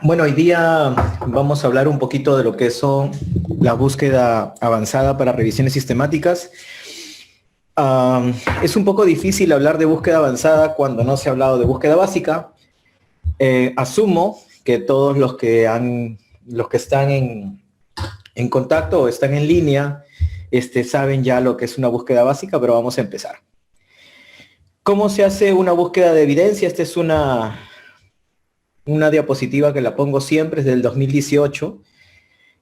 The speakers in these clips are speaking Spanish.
Bueno, hoy día vamos a hablar un poquito de lo que son la búsqueda avanzada para revisiones sistemáticas. Es un poco difícil hablar de búsqueda avanzada cuando no se ha hablado de búsqueda básica. Asumo que todos los que están en contacto o están en línea, saben ya lo que es una búsqueda básica, pero vamos a empezar. ¿Cómo se hace una búsqueda de evidencia? Esta es una diapositiva que la pongo siempre, es del 2018.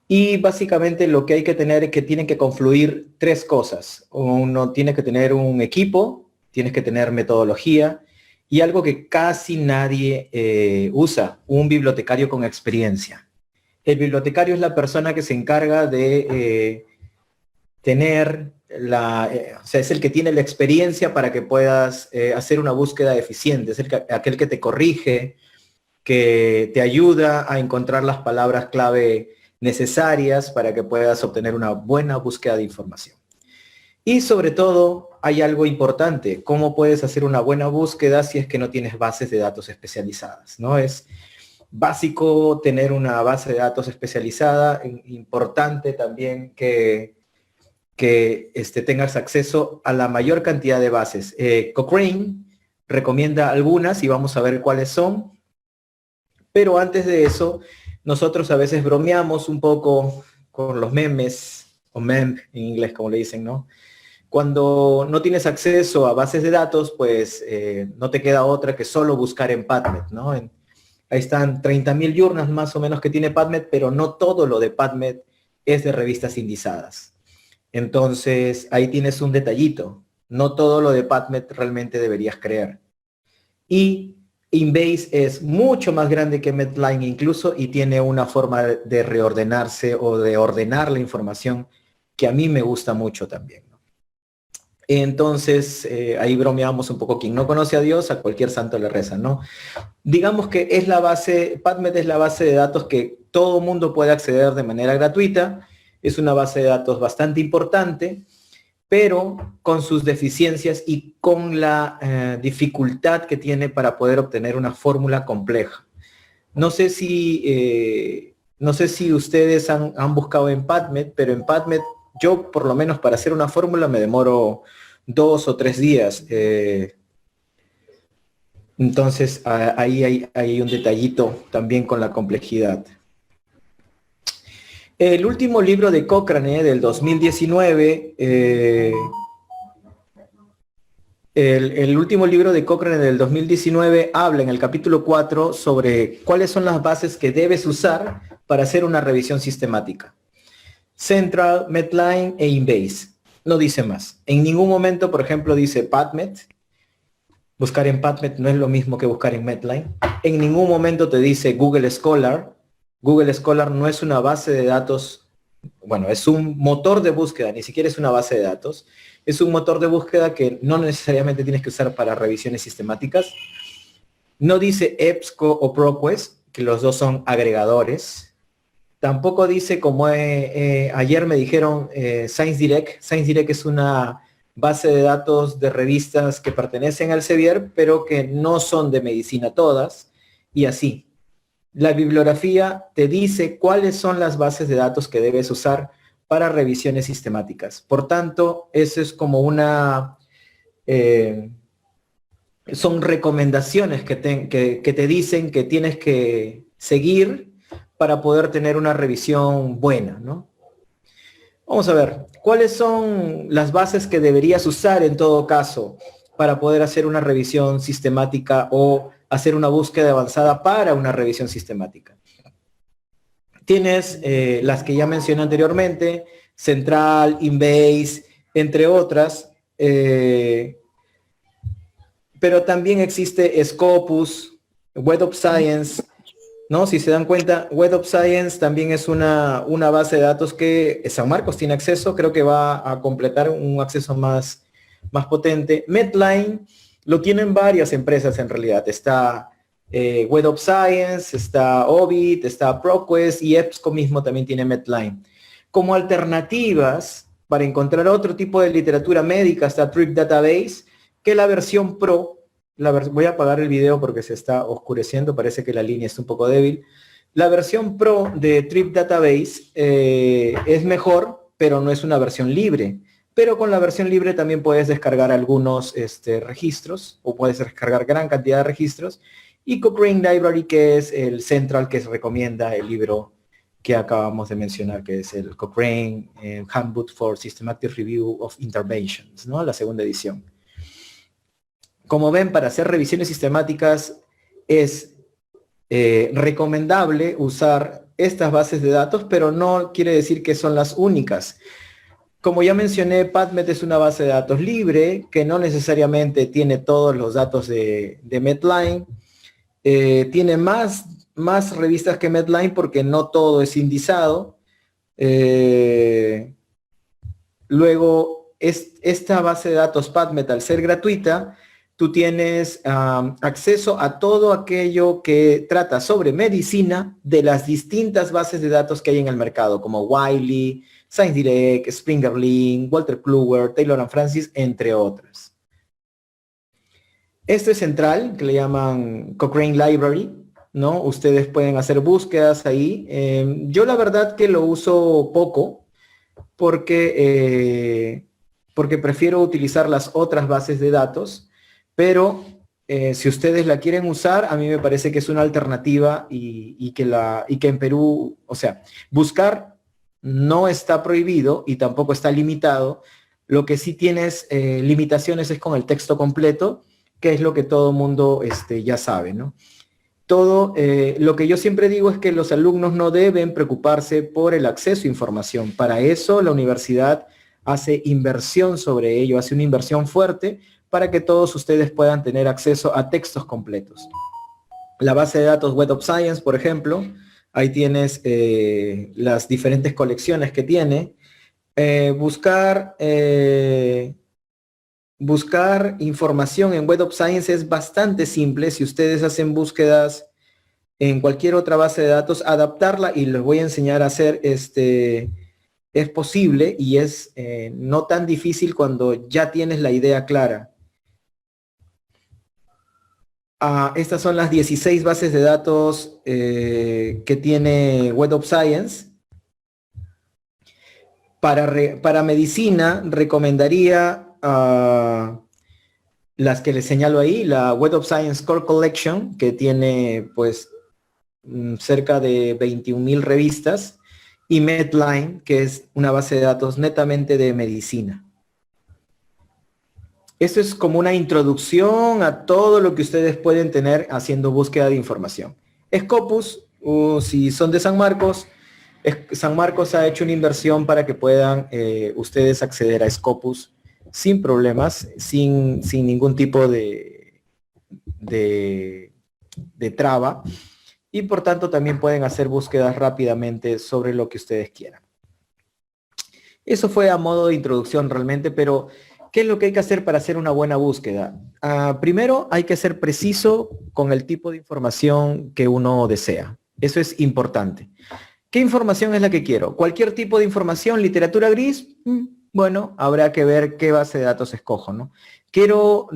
Y básicamente lo que hay que tener es que tienen que confluir tres cosas. Uno tiene que tener un equipo, tienes que tener metodología y algo que casi nadie usa, un bibliotecario con experiencia. El bibliotecario es la persona que se encarga de tener o sea, es el que tiene la experiencia para que puedas hacer una búsqueda eficiente, es aquel que te corrige, que te ayuda a encontrar las palabras clave necesarias para que puedas obtener una buena búsqueda de información. Y sobre todo, hay algo importante, cómo puedes hacer una buena búsqueda si es que no tienes bases de datos especializadas, ¿no? Es básico tener una base de datos especializada, importante también que tengas acceso a la mayor cantidad de bases. Cochrane recomienda algunas y vamos a ver cuáles son. Pero antes de eso, nosotros a veces bromeamos un poco con los memes, o meme en inglés como le dicen, ¿no? Cuando no tienes acceso a bases de datos, pues no te queda otra que solo buscar en PubMed, ¿no? Ahí están 30.000 journals más o menos que tiene PubMed, pero no todo lo de PubMed es de revistas indizadas. Entonces, ahí tienes un detallito. No todo lo de PubMed realmente deberías creer. Y Inbase es mucho más grande que Medline incluso y tiene una forma de reordenarse o de ordenar la información que a mí me gusta mucho también, ¿no? Entonces, ahí bromeamos un poco. Quien no conoce a Dios, a cualquier santo le reza, ¿no? Digamos que es la base, PubMed es la base de datos que todo mundo puede acceder de manera gratuita. Es una base de datos bastante importante, pero con sus deficiencias y con la dificultad que tiene para poder obtener una fórmula compleja. No sé si ustedes han buscado en PubMed, pero en PubMed yo por lo menos para hacer una fórmula me demoro 2 o 3 días. Entonces ahí hay un detallito también con la complejidad. El último libro de Cochrane del 2019, el último libro de Cochrane del 2019 habla en el capítulo 4 sobre cuáles son las bases que debes usar para hacer una revisión sistemática. Central, Medline e Inbase. No dice más. En ningún momento, por ejemplo, dice PubMed. Buscar en PubMed no es lo mismo que buscar en Medline. En ningún momento te dice Google Scholar. Google Scholar no es una base de datos, bueno, es un motor de búsqueda, ni siquiera es una base de datos. Es un motor de búsqueda que no necesariamente tienes que usar para revisiones sistemáticas. No dice EBSCO o ProQuest, que los dos son agregadores. Tampoco dice, como ayer me dijeron, ScienceDirect. ScienceDirect es una base de datos de revistas que pertenecen al Sevier, pero que no son de medicina todas, y así. La bibliografía te dice cuáles son las bases de datos que debes usar para revisiones sistemáticas. Por tanto, eso es como son recomendaciones que te dicen que tienes que seguir para poder tener una revisión buena, ¿no? Vamos a ver, ¿cuáles son las bases que deberías usar en todo caso para poder hacer una revisión sistemática o hacer una búsqueda avanzada para una revisión sistemática? Tienes las que ya mencioné anteriormente, Central, Inbase, entre otras, pero también existe Scopus, Web of Science, ¿no? Si se dan cuenta, Web of Science también es una base de datos que San Marcos tiene acceso, creo que va a completar un acceso más potente. Medline lo tienen varias empresas en realidad. Está Web of Science, está Ovid, está ProQuest y EBSCO mismo también tiene Medline. Como alternativas para encontrar otro tipo de literatura médica está Trip Database, que la versión Pro, voy a apagar el video porque se está oscureciendo, parece que la línea es un poco débil. La versión Pro de Trip Database es mejor, pero no es una versión libre. Pero con la versión libre también puedes descargar algunos registros, o puedes descargar gran cantidad de registros. Y Cochrane Library, que es el central que se recomienda el libro que acabamos de mencionar, que es el Cochrane Handbook for Systematic Review of Interventions, ¿no? La segunda edición. Como ven, para hacer revisiones sistemáticas es recomendable usar estas bases de datos, pero no quiere decir que son las únicas. Como ya mencioné, PubMed es una base de datos libre que no necesariamente tiene todos los datos de Medline. Tiene más revistas que Medline porque no todo es indizado. Luego, esta base de datos PubMed, al ser gratuita, tú tienes acceso a todo aquello que trata sobre medicina de las distintas bases de datos que hay en el mercado, como Wiley, ScienceDirect, Springer Link, Walter Kluwer, Taylor and Francis, entre otras. Este es central, que le llaman Cochrane Library, ¿no? Ustedes pueden hacer búsquedas ahí. Yo la verdad que lo uso poco, porque prefiero utilizar las otras bases de datos, pero si ustedes la quieren usar, a mí me parece que es una alternativa y que en Perú, o sea, buscar no está prohibido y tampoco está limitado. Lo que sí tienes limitaciones es con el texto completo, que es lo que todo mundo ya sabe, ¿no? Lo que yo siempre digo es que los alumnos no deben preocuparse por el acceso a información. Para eso la universidad hace inversión sobre ello, hace una inversión fuerte para que todos ustedes puedan tener acceso a textos completos. La base de datos Web of Science, por ejemplo, ahí tienes las diferentes colecciones que tiene. Buscar información en Web of Science es bastante simple. Si ustedes hacen búsquedas en cualquier otra base de datos, adaptarla, y les voy a enseñar a hacer, es posible y es no tan difícil cuando ya tienes la idea clara. Estas son las 16 bases de datos que tiene Web of Science. Para medicina recomendaría las que les señalo ahí, la Web of Science Core Collection, que tiene pues cerca de 21,000 revistas, y Medline, que es una base de datos netamente de medicina. Esto es como una introducción a todo lo que ustedes pueden tener haciendo búsqueda de información. Scopus, si son de San Marcos, San Marcos ha hecho una inversión para que puedan ustedes acceder a Scopus sin problemas, sin ningún tipo de traba, y por tanto también pueden hacer búsquedas rápidamente sobre lo que ustedes quieran. Eso fue a modo de introducción realmente, pero ¿qué es lo que hay que hacer para hacer una buena búsqueda? Primero hay que ser preciso con el tipo de información que uno desea. Eso es importante. ¿Qué información es la que quiero? Cualquier tipo de información, literatura gris, bueno, habrá que ver qué base de datos escojo, ¿no? Quiero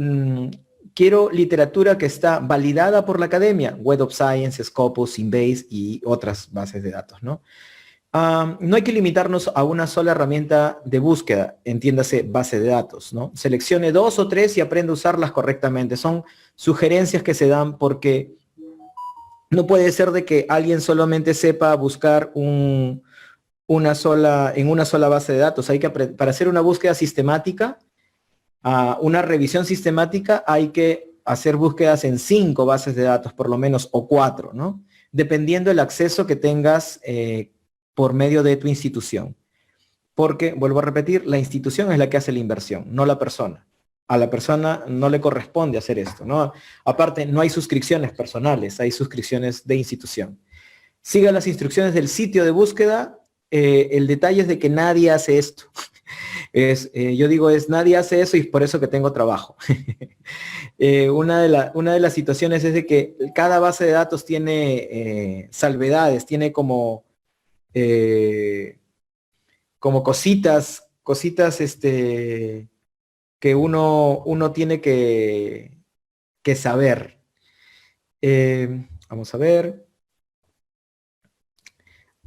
literatura que está validada por la academia, Web of Science, Scopus, Embase y otras bases de datos, ¿no? No hay que limitarnos a una sola herramienta de búsqueda, entiéndase base de datos, ¿no? Seleccione 2 o 3 y aprenda a usarlas correctamente. Son sugerencias que se dan porque no puede ser de que alguien solamente sepa buscar en una sola base de datos. Para hacer una búsqueda sistemática, una revisión sistemática, hay que hacer búsquedas en 5 bases de datos, por lo menos, o 4, ¿no? Dependiendo del acceso que tengas por medio de tu institución. Porque, vuelvo a repetir, la institución es la que hace la inversión, no la persona. A la persona no le corresponde hacer esto, ¿no? Aparte, no hay suscripciones personales, hay suscripciones de institución. Siga las instrucciones del sitio de búsqueda. El detalle es de que nadie hace esto. Yo digo, nadie hace eso y es por eso que tengo trabajo. Una de las situaciones es de que cada base de datos tiene salvedades, tiene como cositas que uno tiene que saber. Vamos a ver.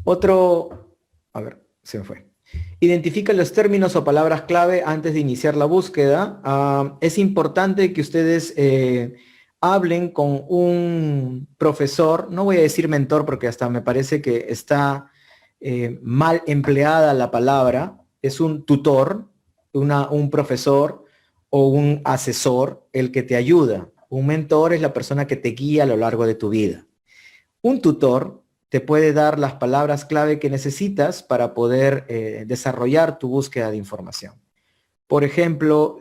Otro, a ver, se me fue. Identifica los términos o palabras clave antes de iniciar la búsqueda. Es importante que ustedes hablen con un profesor, no voy a decir mentor porque hasta me parece que está mal empleada la palabra, es un tutor, un profesor o un asesor el que te ayuda. Un mentor es la persona que te guía a lo largo de tu vida. Un tutor te puede dar las palabras clave que necesitas para poder desarrollar tu búsqueda de información. Por ejemplo,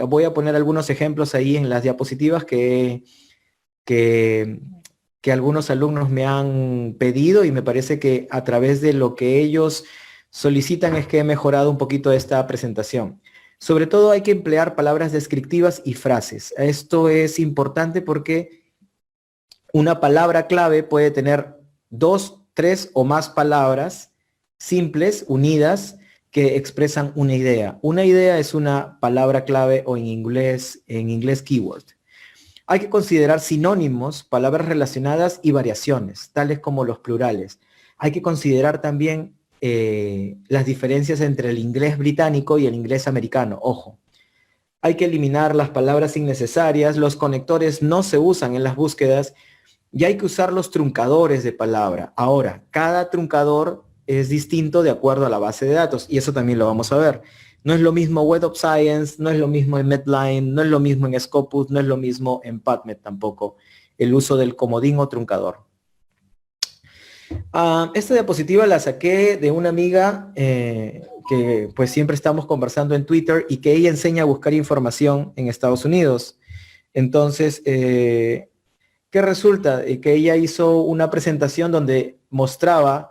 voy a poner algunos ejemplos ahí en las diapositivas que, que algunos alumnos me han pedido y me parece que a través de lo que ellos solicitan es que he mejorado un poquito esta presentación. Sobre todo hay que emplear palabras descriptivas y frases. Esto es importante porque una palabra clave puede tener 2, 3 o más palabras simples, unidas, que expresan una idea. Una idea es una palabra clave o en inglés keyword. Hay que considerar sinónimos, palabras relacionadas y variaciones, tales como los plurales. Hay que considerar también las diferencias entre el inglés británico y el inglés americano. Ojo, hay que eliminar las palabras innecesarias, los conectores no se usan en las búsquedas y hay que usar los truncadores de palabra. Ahora, cada truncador es distinto de acuerdo a la base de datos y eso también lo vamos a ver. No es lo mismo Web of Science, no es lo mismo en Medline, no es lo mismo en Scopus, no es lo mismo en PubMed tampoco, el uso del comodín o truncador. Esta diapositiva la saqué de una amiga que pues siempre estamos conversando en Twitter y que ella enseña a buscar información en Estados Unidos. Entonces, ¿qué resulta? Que ella hizo una presentación donde mostraba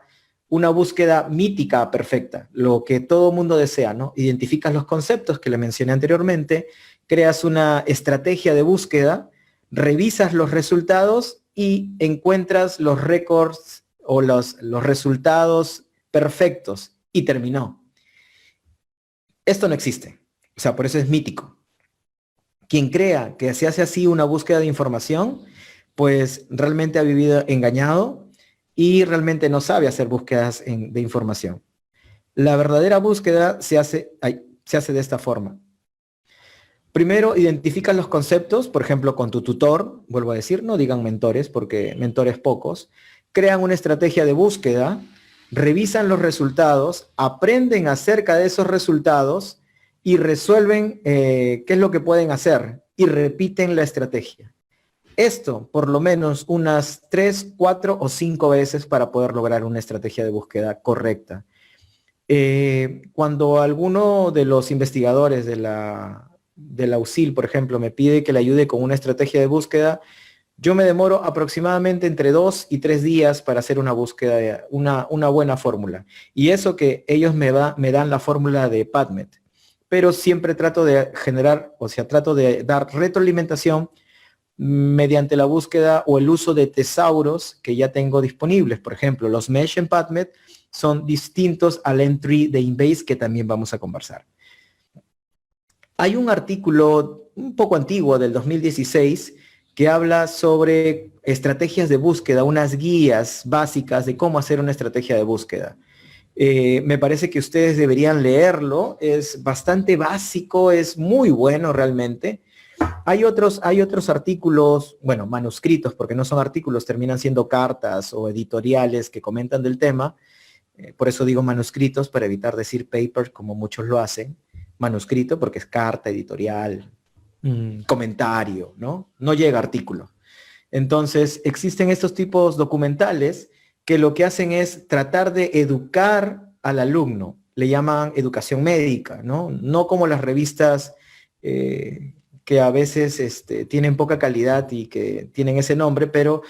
una búsqueda mítica perfecta, lo que todo mundo desea, ¿no? Identificas los conceptos que le mencioné anteriormente, creas una estrategia de búsqueda, revisas los resultados y encuentras los récords o los resultados perfectos y terminó. Esto no existe, o sea, por eso es mítico. Quien crea que se hace así una búsqueda de información, pues realmente ha vivido engañado y realmente no sabe hacer búsquedas de información. La verdadera búsqueda se hace de esta forma. Primero, identificas los conceptos, por ejemplo, con tu tutor, vuelvo a decir, no digan mentores, porque mentores pocos, crean una estrategia de búsqueda, revisan los resultados, aprenden acerca de esos resultados y resuelven qué es lo que pueden hacer y repiten la estrategia. Esto por lo menos unas 3, 4 o 5 veces para poder lograr una estrategia de búsqueda correcta. Cuando alguno de los investigadores de la USIL, por ejemplo, me pide que le ayude con una estrategia de búsqueda, yo me demoro aproximadamente entre 2 y 3 días para hacer una búsqueda, una buena fórmula. Y eso que ellos me dan la fórmula de PubMed. Pero siempre trato de generar, o sea, trato de dar retroalimentación mediante la búsqueda o el uso de tesauros que ya tengo disponibles. Por ejemplo, los mesh en PubMed son distintos al entry de Embase que también vamos a conversar. Hay un artículo un poco antiguo del 2016 que habla sobre estrategias de búsqueda, unas guías básicas de cómo hacer una estrategia de búsqueda. Me parece que ustedes deberían leerlo, es bastante básico, es muy bueno realmente. Hay otros artículos, bueno, manuscritos, porque no son artículos, terminan siendo cartas o editoriales que comentan del tema. Por eso digo manuscritos, para evitar decir paper, como muchos lo hacen. Manuscrito, porque es carta, editorial, comentario, ¿no? No llega artículo. Entonces, existen estos tipos documentales que lo que hacen es tratar de educar al alumno. Le llaman educación médica, ¿no? No como las revistas que a veces tienen poca calidad y que tienen ese nombre, pero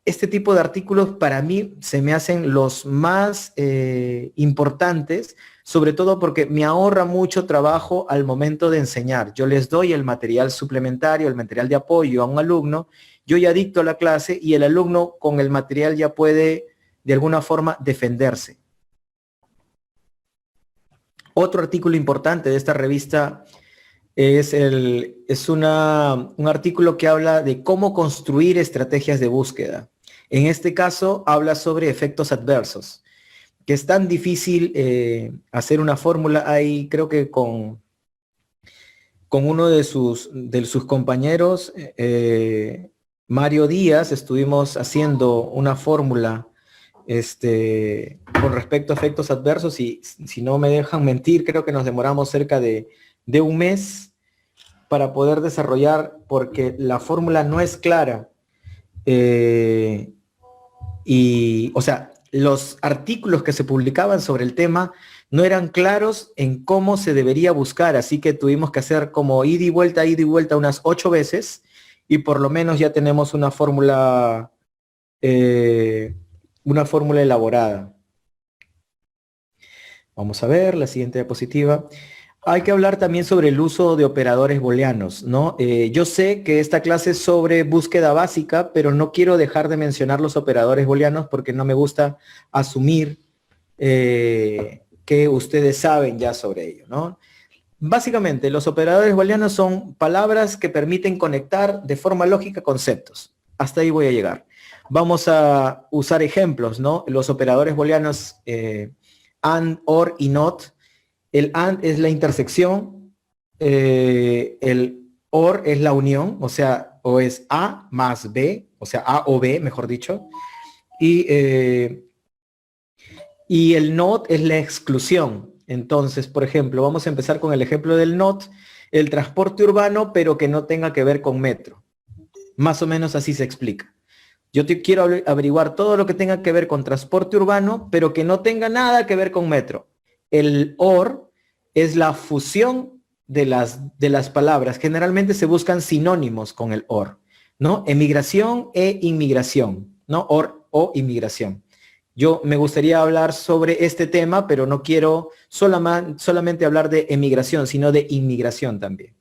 este tipo de artículos para mí se me hacen los más importantes, sobre todo porque me ahorra mucho trabajo al momento de enseñar. Yo les doy el material suplementario, el material de apoyo a un alumno, yo ya dicto la clase y el alumno con el material ya puede de alguna forma defenderse. Otro artículo importante de esta revista es un artículo que habla de cómo construir estrategias de búsqueda. En este caso habla sobre efectos adversos. que es tan difícil hacer una fórmula. Ahí creo que con uno de sus compañeros, Mario Díaz, estuvimos haciendo una fórmula con respecto a efectos adversos y si no me dejan mentir, creo que nos demoramos cerca de un mes para poder desarrollar, porque la fórmula no es clara. Y, o sea, los artículos que se publicaban sobre el tema no eran claros en cómo se debería buscar, así que tuvimos que hacer como ida y vuelta unas 8 veces y por lo menos ya tenemos una fórmula elaborada. Vamos a ver la siguiente diapositiva. Hay que hablar también sobre el uso de operadores booleanos, ¿no? Yo sé que esta clase es sobre búsqueda básica, pero no quiero dejar de mencionar los operadores booleanos porque no me gusta asumir que ustedes saben ya sobre ello, ¿no? Básicamente, los operadores booleanos son palabras que permiten conectar de forma lógica conceptos. Hasta ahí voy a llegar. Vamos a usar ejemplos, ¿no? Los operadores booleanos and, or y not. El and es la intersección, el or es la unión, o sea, o es A más B, o sea, A o B, mejor dicho, y el not es la exclusión. Entonces, por ejemplo, vamos a empezar con el ejemplo del not, el transporte urbano, pero que no tenga que ver con metro. Más o menos así se explica. Yo quiero averiguar todo lo que tenga que ver con transporte urbano, pero que no tenga nada que ver con metro. El or es la fusión de las palabras. Generalmente se buscan sinónimos con el or, ¿no? Emigración e inmigración, ¿no? Or o inmigración. Yo me gustaría hablar sobre este tema, pero no quiero solamente hablar de emigración, sino de inmigración también.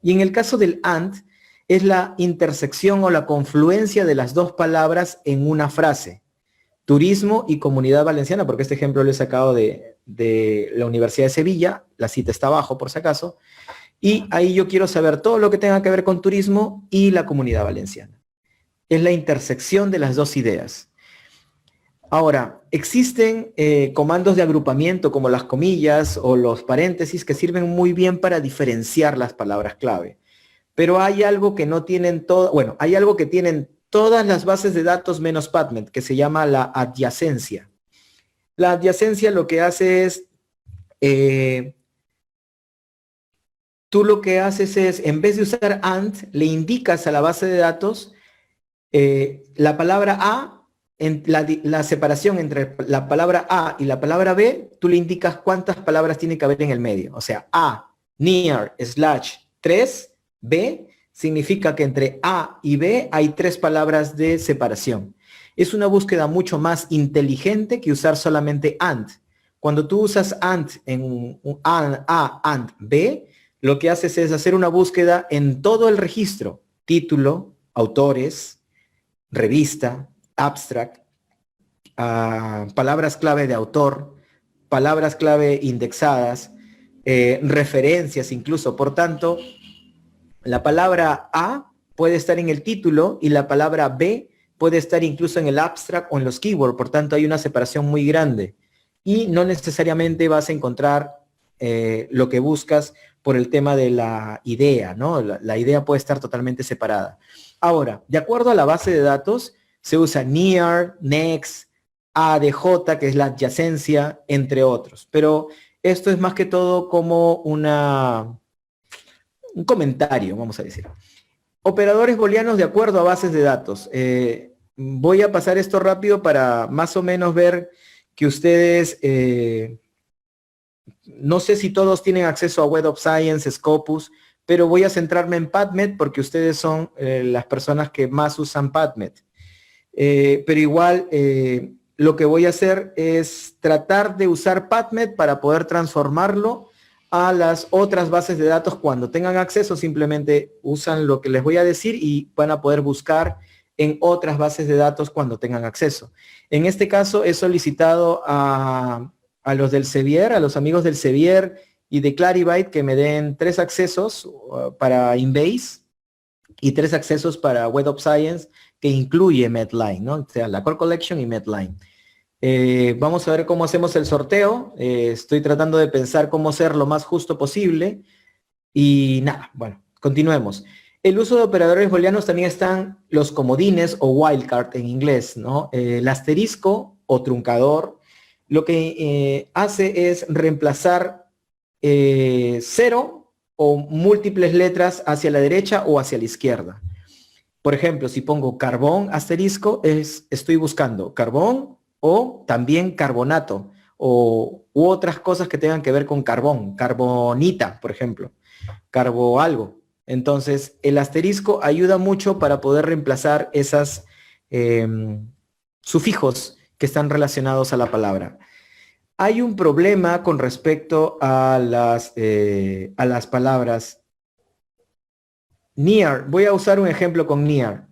Y en el caso del and, es la intersección o la confluencia de las dos palabras en una frase. Turismo y Comunidad Valenciana, porque este ejemplo lo he sacado de la Universidad de Sevilla, la cita está abajo por si acaso, y ahí yo quiero saber todo lo que tenga que ver con turismo y la Comunidad Valenciana. Es la intersección de las dos ideas. Ahora, existen comandos de agrupamiento como las comillas o los paréntesis que sirven muy bien para diferenciar las palabras clave. Pero hay algo que no tienen hay algo que tienen todas las bases de datos menos PubMed, que se llama la adyacencia. La adyacencia lo que hace es, tú lo que haces es, en vez de usar AND, le indicas a la base de datos la palabra A, la separación entre la palabra A y la palabra B, tú le indicas cuántas palabras tiene que haber en el medio. O sea, A, near, slash, 3, B, significa que entre A y B hay 3 palabras de separación. Es una búsqueda mucho más inteligente que usar solamente AND. Cuando tú usas AND en A, AND, B, lo que haces es hacer una búsqueda en todo el registro. Título, autores, revista, abstract, palabras clave de autor, palabras clave indexadas, referencias incluso. Por tanto, la palabra A puede estar en el título y la palabra B puede estar incluso en el abstract o en los keywords. Por tanto, hay una separación muy grande. Y no necesariamente vas a encontrar lo que buscas por el tema de la idea, ¿no? La idea puede estar totalmente separada. Ahora, de acuerdo a la base de datos, se usa near, next, ADJ, que es la adyacencia, entre otros. Pero esto es más que todo como un comentario, vamos a decir. Operadores booleanos de acuerdo a bases de datos. Voy a pasar esto rápido para más o menos ver que ustedes, no sé si todos tienen acceso a Web of Science, Scopus, pero voy a centrarme en PubMed porque ustedes son las personas que más usan PubMed. Pero igual lo que voy a hacer es tratar de usar PubMed para poder transformarlo a las otras bases de datos. Cuando tengan acceso, simplemente usan lo que les voy a decir y van a poder buscar en otras bases de datos cuando tengan acceso. En este caso, he solicitado a los del Sevier, a los amigos del Sevier y de Clarivate que me den 3 accesos para Inbase y 3 accesos para Web of Science que incluye Medline, ¿no? O sea, la Core Collection y Medline. Vamos a ver cómo hacemos el sorteo. Estoy tratando de pensar cómo ser lo más justo posible. Y nada, bueno, continuemos. El uso de operadores booleanos también están los comodines o wildcard en inglés, ¿no? El asterisco o truncador lo que hace es reemplazar cero o múltiples letras hacia la derecha o hacia la izquierda. Por ejemplo, si pongo carbón asterisco, estoy buscando carbón o también carbonato u otras cosas que tengan que ver con carbón, carbonita, por ejemplo, carbo algo. Entonces, el asterisco ayuda mucho para poder reemplazar esas sufijos que están relacionados a la palabra. Hay un problema con respecto a las palabras near. Voy a usar un ejemplo con near.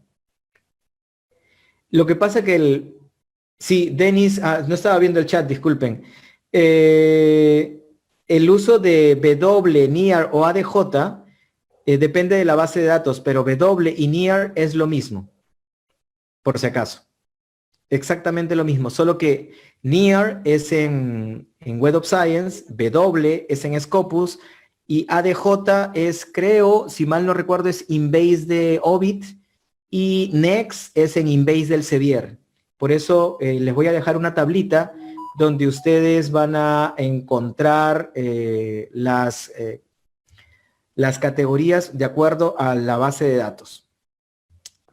Lo que pasa que sí, Denis, no estaba viendo el chat, disculpen. El uso de W, near o ADJ depende de la base de datos, pero W y near es lo mismo, por si acaso. Exactamente lo mismo, solo que near es en Web of Science, W es en Scopus y ADJ es, creo, si mal no recuerdo, es InBase de Ovid y Next es en InBase del Sevier. Por eso les voy a dejar una tablita donde ustedes van a encontrar las categorías de acuerdo a la base de datos.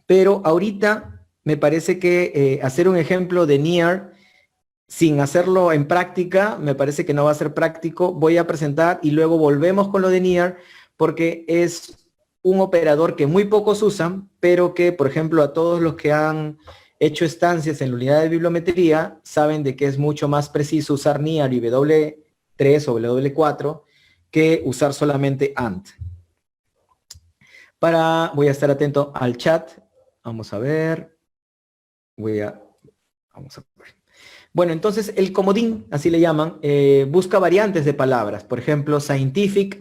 Pero ahorita me parece que hacer un ejemplo de near sin hacerlo en práctica, me parece que no va a ser práctico. Voy a presentar y luego volvemos con lo de near porque es un operador que muy pocos usan, pero que, por ejemplo, a todos los que han hecho estancias en la unidad de bibliometría saben de que es mucho más preciso usar near y W3 o W4 que usar solamente AND. Voy a estar atento al chat. Vamos a ver. Vamos a ver. Bueno, entonces el comodín, así le llaman, busca variantes de palabras. Por ejemplo, scientific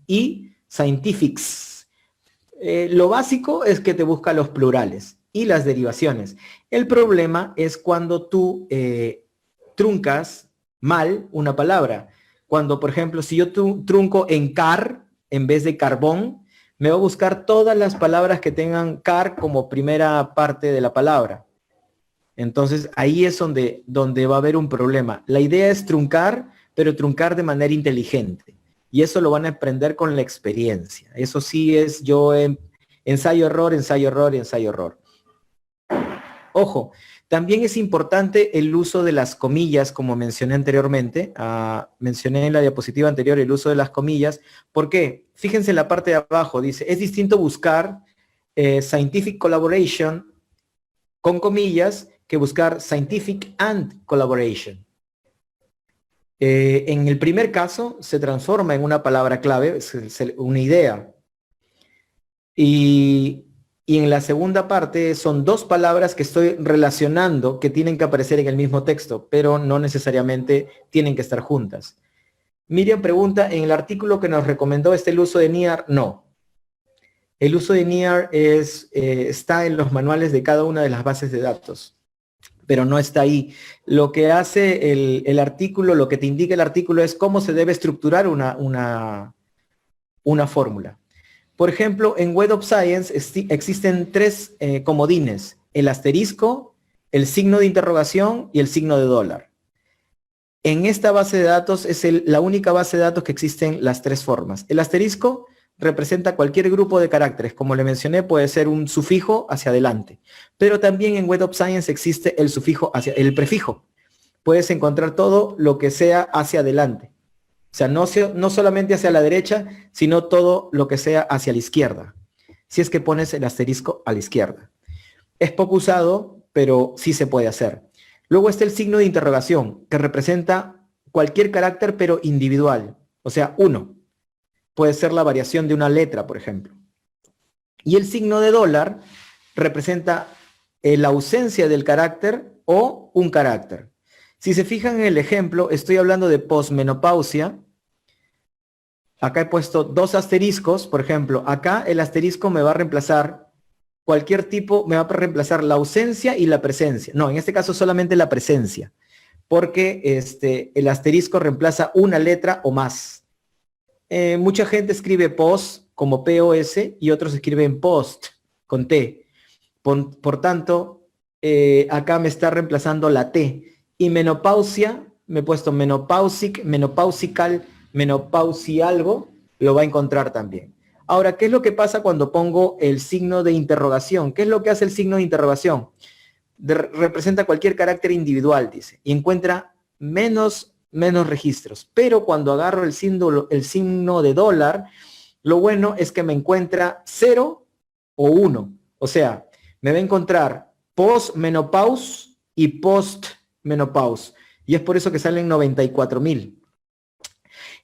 y scientifics. Lo básico es que te busca los plurales y las derivaciones. El problema es cuando tú truncas mal una palabra. Cuando, por ejemplo, si yo trunco en car en vez de carbón, me va a buscar todas las palabras que tengan car como primera parte de la palabra. Entonces, ahí es donde va a haber un problema. La idea es truncar, pero truncar de manera inteligente. Y eso lo van a aprender con la experiencia. Eso sí es ensayo, error, ensayo, error, ensayo, error. Ojo, también es importante el uso de las comillas, como mencioné anteriormente. Mencioné en la diapositiva anterior el uso de las comillas. ¿Por qué? Fíjense en la parte de abajo, dice, es distinto buscar scientific collaboration con comillas que buscar scientific and collaboration. En el primer caso se transforma en una palabra clave, una idea. Y en la segunda parte son dos palabras que estoy relacionando que tienen que aparecer en el mismo texto, pero no necesariamente tienen que estar juntas. Miriam pregunta, ¿en el artículo que nos recomendó está el uso de near? No. El uso de near está en los manuales de cada una de las bases de datos, pero no está ahí. Lo que hace el artículo, lo que te indica el artículo es cómo se debe estructurar una fórmula. Por ejemplo, en Web of Science existen tres comodines, el asterisco, el signo de interrogación y el signo de dólar. En esta base de datos es la única base de datos que existen las tres formas. El asterisco representa cualquier grupo de caracteres. Como le mencioné, puede ser un sufijo hacia adelante. Pero también en Web of Science existe el prefijo. Puedes encontrar todo lo que sea hacia adelante. O sea, no solamente hacia la derecha, sino todo lo que sea hacia la izquierda. Si es que pones el asterisco a la izquierda. Es poco usado, pero sí se puede hacer. Luego está el signo de interrogación, que representa cualquier carácter, pero individual. O sea, 1. Puede ser la variación de una letra, por ejemplo. Y el signo de dólar representa la ausencia del carácter o un carácter. Si se fijan en el ejemplo, estoy hablando de posmenopausia. Acá he puesto dos asteriscos, por ejemplo. Acá el asterisco me va a reemplazar cualquier tipo, me va a reemplazar la ausencia y la presencia. No, en este caso solamente la presencia. porque el asterisco reemplaza una letra o más. Mucha gente escribe POS como POS y otros escriben POST con T. Por tanto, acá me está reemplazando la T. Y menopausia, me he puesto menopausic, menopausical, menopausialgo, lo va a encontrar también. Ahora, ¿qué es lo que pasa cuando pongo el signo de interrogación? ¿Qué es lo que hace el signo de interrogación? Representa cualquier carácter individual, dice, y encuentra menos registros. Pero cuando agarro el signo de dólar, lo bueno es que me encuentra 0 o 1. O sea, me va a encontrar post-menopause y post-menopause. Y es por eso que salen 94,000.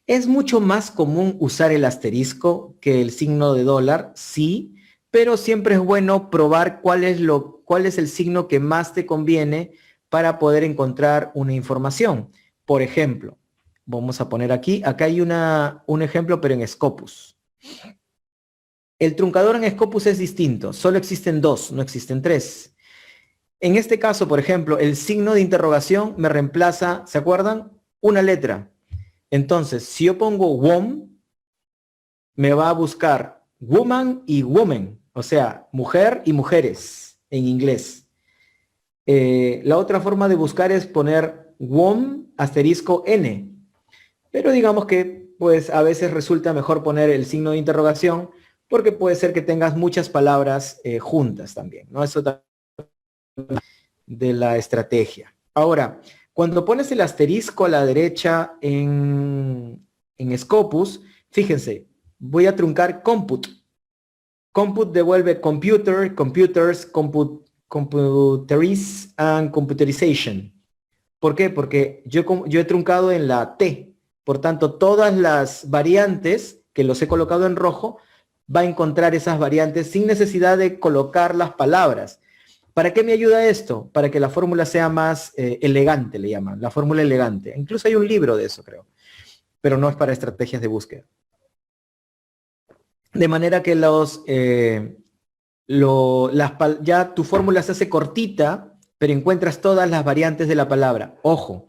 Es mucho más común usar el asterisco que el signo de dólar, sí, pero siempre es bueno probar cuál es el signo que más te conviene para poder encontrar una información. Por ejemplo, vamos a poner acá hay un ejemplo, pero en Scopus. El truncador en Scopus es distinto, solo existen 2, no existen 3. En este caso, por ejemplo, el signo de interrogación me reemplaza, ¿se acuerdan? Una letra. Entonces, si yo pongo WOM, me va a buscar woman y woman, o sea, mujer y mujeres en inglés. La otra forma de buscar es poner WOM asterisco N, pero digamos que pues a veces resulta mejor poner el signo de interrogación porque puede ser que tengas muchas palabras juntas también, ¿no? Eso también de la estrategia. Ahora, cuando pones el asterisco a la derecha en Scopus, fíjense, voy a truncar comput. Comput devuelve computer, computers, computeries and computerization. ¿Por qué? Porque yo he truncado en la T. Por tanto, todas las variantes que los he colocado en rojo, va a encontrar esas variantes sin necesidad de colocar las palabras. ¿Para qué me ayuda esto? Para que la fórmula sea más elegante, le llaman, la fórmula elegante. Incluso hay un libro de eso, creo, pero no es para estrategias de búsqueda. De manera que ya tu fórmula se hace cortita, pero encuentras todas las variantes de la palabra. Ojo,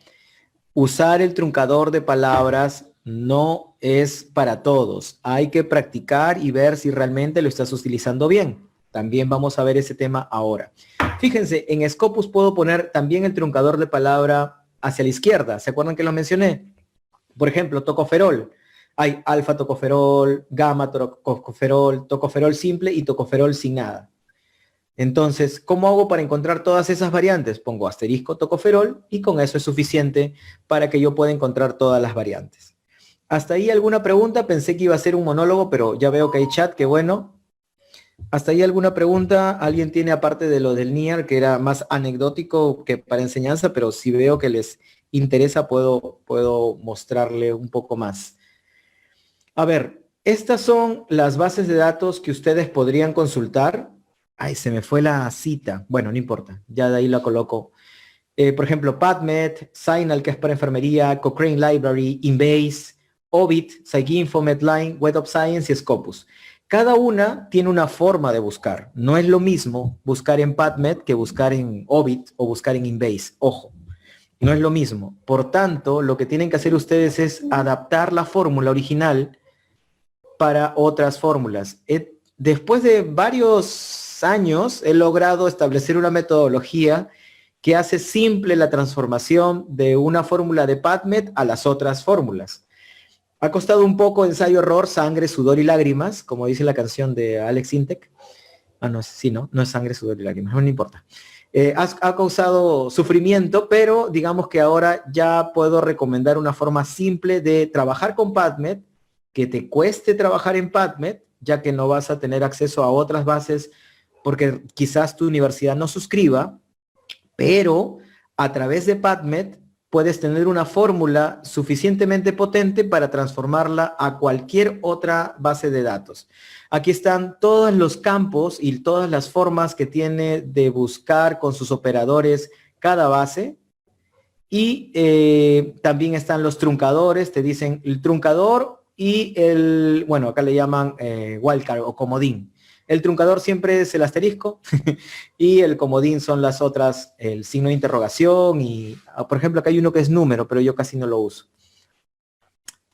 usar el truncador de palabras no es para todos. Hay que practicar y ver si realmente lo estás utilizando bien. También vamos a ver ese tema ahora. Fíjense, en Scopus puedo poner también el truncador de palabra hacia la izquierda. ¿Se acuerdan que lo mencioné? Por ejemplo, tocoferol. Hay alfa tocoferol, gamma tocoferol, tocoferol simple y tocoferol sin nada. Entonces, ¿cómo hago para encontrar todas esas variantes? Pongo asterisco tocoferol y con eso es suficiente para que yo pueda encontrar todas las variantes. ¿Hasta ahí alguna pregunta? Pensé que iba a ser un monólogo, pero ya veo que hay chat, qué bueno. ¿Hasta ahí alguna pregunta? ¿Alguien tiene aparte de lo del NIAR, que era más anecdótico que para enseñanza, pero si veo que les interesa puedo mostrarle un poco más? A ver, estas son las bases de datos que ustedes podrían consultar. Ay, se me fue la cita. Bueno, no importa, ya de ahí la coloco. Por ejemplo, PubMed, Signal, que es para enfermería, Cochrane Library, Embase, Ovid, PsycInfo, Medline, Web of Science y Scopus. Cada una tiene una forma de buscar. No es lo mismo buscar en PubMed que buscar en Ovid o buscar en Embase. Ojo, no es lo mismo. Por tanto, lo que tienen que hacer ustedes es adaptar la fórmula original para otras fórmulas. Después de varios años he logrado establecer una metodología que hace simple la transformación de una fórmula de PubMed a las otras fórmulas. Ha costado un poco ensayo-error, sangre, sudor y lágrimas, como dice la canción de Alex Intec. Ah, no, sí, no es sangre, sudor y lágrimas, no importa. Ha causado sufrimiento, pero digamos que ahora ya puedo recomendar una forma simple de trabajar con PubMed, que te cueste trabajar en PubMed, ya que no vas a tener acceso a otras bases porque quizás tu universidad no suscriba, pero a través de PubMed puedes tener una fórmula suficientemente potente para transformarla a cualquier otra base de datos. Aquí están todos los campos y todas las formas que tiene de buscar con sus operadores cada base. Y también están los truncadores, te dicen el truncador y bueno, acá le llaman wildcard o comodín. El truncador siempre es el asterisco y el comodín son las otras, el signo de interrogación y, por ejemplo, acá hay uno que es número, pero yo casi no lo uso.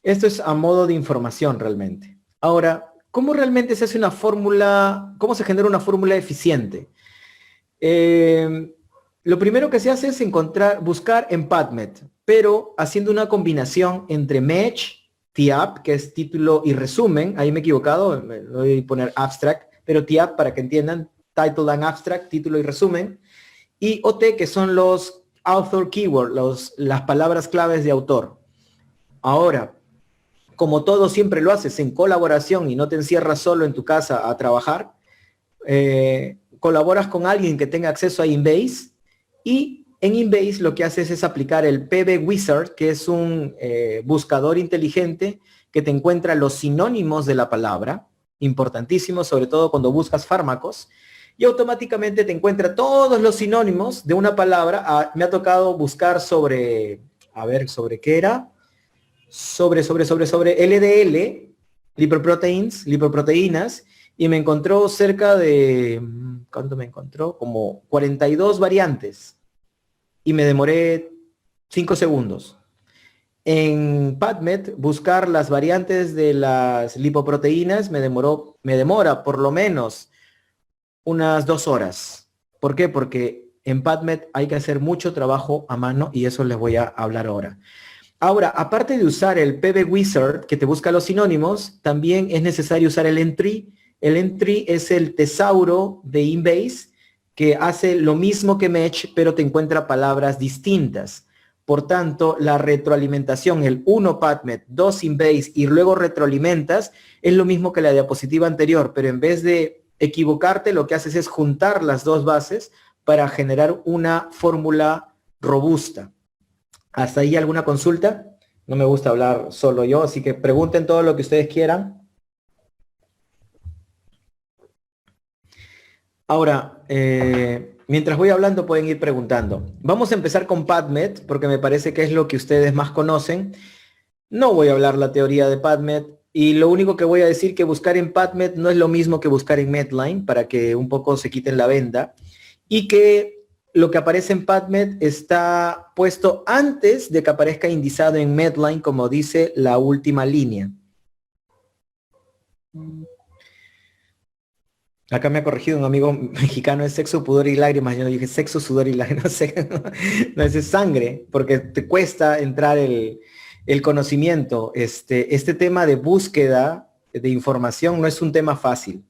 Esto es a modo de información realmente. Ahora, ¿cómo realmente se hace una fórmula, cómo se genera una fórmula eficiente? Lo primero que se hace es buscar en PubMed, pero haciendo una combinación entre Match, TIAP, que es título y resumen, ahí me he equivocado, voy a poner abstract, pero TIAP para que entiendan, title and abstract, título y resumen, y OT, que son los author keyword, las palabras claves de autor. Ahora, como todo siempre lo haces en colaboración y no te encierras solo en tu casa a trabajar, colaboras con alguien que tenga acceso a Inbase y en Inbase lo que haces es aplicar el PB Wizard, que es un buscador inteligente que te encuentra los sinónimos de la palabra, importantísimo, sobre todo cuando buscas fármacos, y automáticamente te encuentra todos los sinónimos de una palabra. Me ha tocado buscar sobre, a ver, ¿sobre qué era? Sobre LDL, lipoproteínas, y me encontró cerca de, ¿cuánto me encontró? Como 42 variantes, y me demoré 5 segundos. En PubMed, buscar las variantes de las lipoproteínas me demora por lo menos unas 2 horas. ¿Por qué? Porque en PubMed hay que hacer mucho trabajo a mano y eso les voy a hablar ahora. Ahora, aparte de usar el PB Wizard, que te busca los sinónimos, también es necesario usar el Entry. El Entry es el tesauro de Inbase, que hace lo mismo que Match, pero te encuentra palabras distintas. Por tanto, la retroalimentación, el 1 PubMed, 2 Inbase y luego retroalimentas, es lo mismo que la diapositiva anterior, pero en vez de equivocarte, lo que haces es juntar las dos bases para generar una fórmula robusta. ¿Hasta ahí alguna consulta? No me gusta hablar solo yo, así que pregunten todo lo que ustedes quieran. Ahora, mientras voy hablando pueden ir preguntando. Vamos a empezar con PubMed, porque me parece que es lo que ustedes más conocen. No voy a hablar la teoría de PubMed, y lo único que voy a decir que buscar en PubMed no es lo mismo que buscar en Medline, para que un poco se quiten la venda, y que lo que aparece en PubMed está puesto antes de que aparezca indizado en Medline, como dice la última línea. Acá me ha corregido un amigo mexicano, es sexo, pudor y lágrimas. Yo dije sexo, sudor y lágrimas, no sé, no es sangre, porque te cuesta entrar el conocimiento. Este tema de búsqueda de información no es un tema fácil.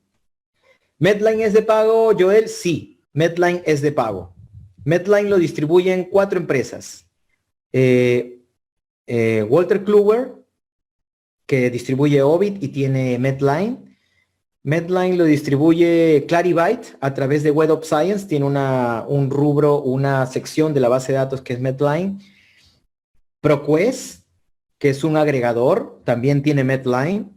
¿Medline es de pago, Joel? Sí, Medline es de pago. Medline lo distribuyen 4 empresas. Walter Kluwer, que distribuye Ovid y tiene Medline. Medline lo distribuye Clarivate a través de Web of Science. Tiene un rubro, una sección de la base de datos que es Medline. ProQuest, que es un agregador, también tiene Medline.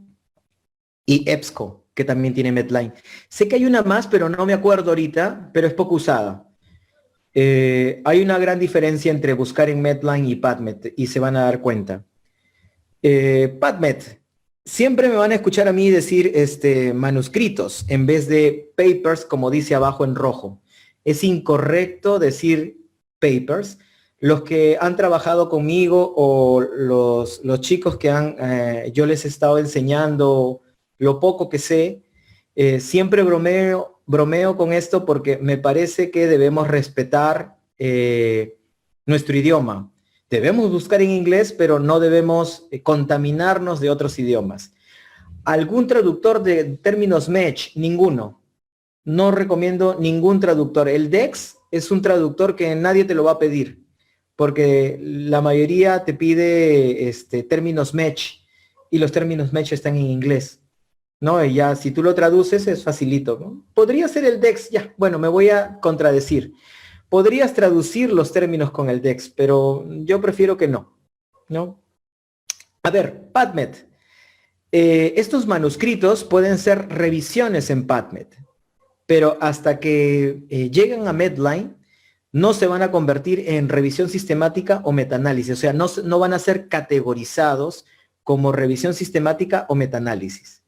Y EBSCO, que también tiene Medline. Sé que hay una más, pero no me acuerdo ahorita, pero es poco usada. Hay una gran diferencia entre buscar en Medline y PubMed y se van a dar cuenta. PubMed, siempre me van a escuchar a mí decir manuscritos en vez de papers, como dice abajo en rojo. Es incorrecto decir papers. Los que han trabajado conmigo o los chicos que yo les he estado enseñando lo poco que sé, siempre bromeo con esto porque me parece que debemos respetar nuestro idioma. Debemos buscar en inglés, pero no debemos contaminarnos de otros idiomas. ¿Algún traductor de términos Match? Ninguno. No recomiendo ningún traductor. El Dex es un traductor que nadie te lo va a pedir, porque la mayoría te pide términos Match y los términos Match están en inglés. ¿No? Y ya si tú lo traduces es facilito, ¿no? Podría ser el Dex, ya, bueno, me voy a contradecir. Podrías traducir los términos con el Dex, pero yo prefiero que no, ¿no? A ver, PubMed. Estos manuscritos pueden ser revisiones en PubMed, pero hasta que lleguen a Medline, no se van a convertir en revisión sistemática o metaanálisis, o sea, no van a ser categorizados como revisión sistemática o metaanálisis.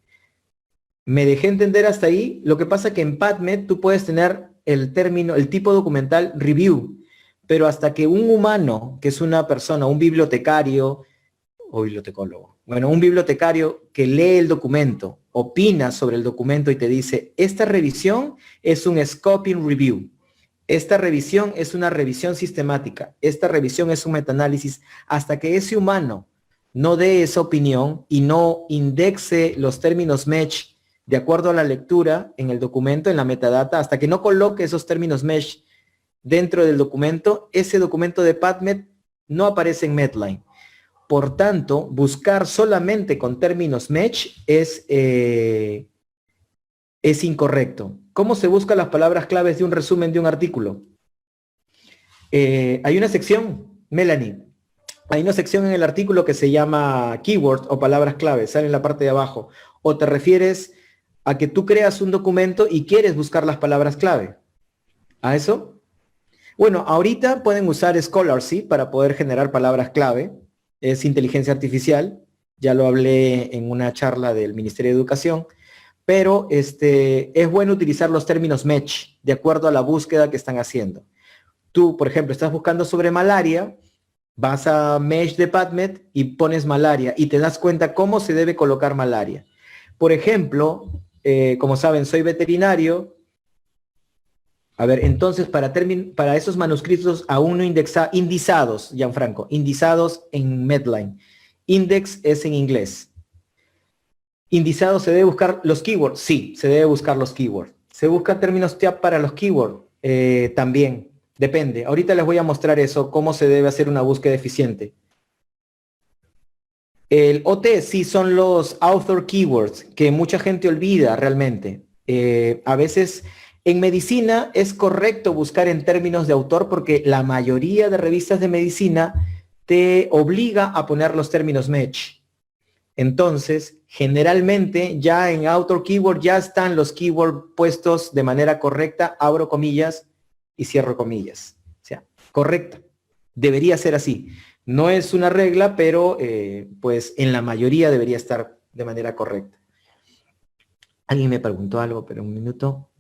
¿Me dejé entender hasta ahí? Lo que pasa es que en PubMed tú puedes tener el término, el tipo documental review, pero hasta que un humano, que es una persona, un bibliotecario o bibliotecólogo, bueno, un bibliotecario que lee el documento, opina sobre el documento y te dice, esta revisión es un scoping review, esta revisión es una revisión sistemática, esta revisión es un metaanálisis, hasta que ese humano no dé esa opinión y no indexe los términos mesh de acuerdo a la lectura en el documento, en la metadata, hasta que no coloque esos términos mesh dentro del documento, ese documento de PubMed no aparece en Medline. Por tanto, buscar solamente con términos mesh es incorrecto. ¿Cómo se buscan las palabras claves de un resumen de un artículo? Hay una sección, Melanie, hay una sección en el artículo que se llama keywords o palabras claves, sale en la parte de abajo. ¿O te refieres a que tú creas un documento y quieres buscar las palabras clave? ¿A eso? Bueno, ahorita pueden usar Scholarly para poder generar palabras clave. Es inteligencia artificial. Ya lo hablé en una charla del Ministerio de Educación. Pero es bueno utilizar los términos mesh de acuerdo a la búsqueda que están haciendo. Tú, por ejemplo, estás buscando sobre malaria, vas a mesh de PubMed y pones malaria y te das cuenta cómo se debe colocar malaria. Por ejemplo, como saben, soy veterinario. A ver, entonces para esos manuscritos aún no indizados, Gianfranco, indizados en Medline. Index es en inglés. Indizado, ¿se debe buscar los keywords? Sí, se debe buscar los keywords. ¿Se buscan términos TAP para los keywords? También, depende. Ahorita les voy a mostrar eso, cómo se debe hacer una búsqueda eficiente. El OT sí son los author keywords, que mucha gente olvida realmente. A veces en medicina es correcto buscar en términos de autor porque la mayoría de revistas de medicina te obliga a poner los términos mesh. Entonces, generalmente ya en author keyword ya están los keywords puestos de manera correcta, abro comillas y cierro comillas. O sea, correcta. Debería ser así. No es una regla, pero pues en la mayoría debería estar de manera correcta. Alguien me preguntó algo, pero un minuto.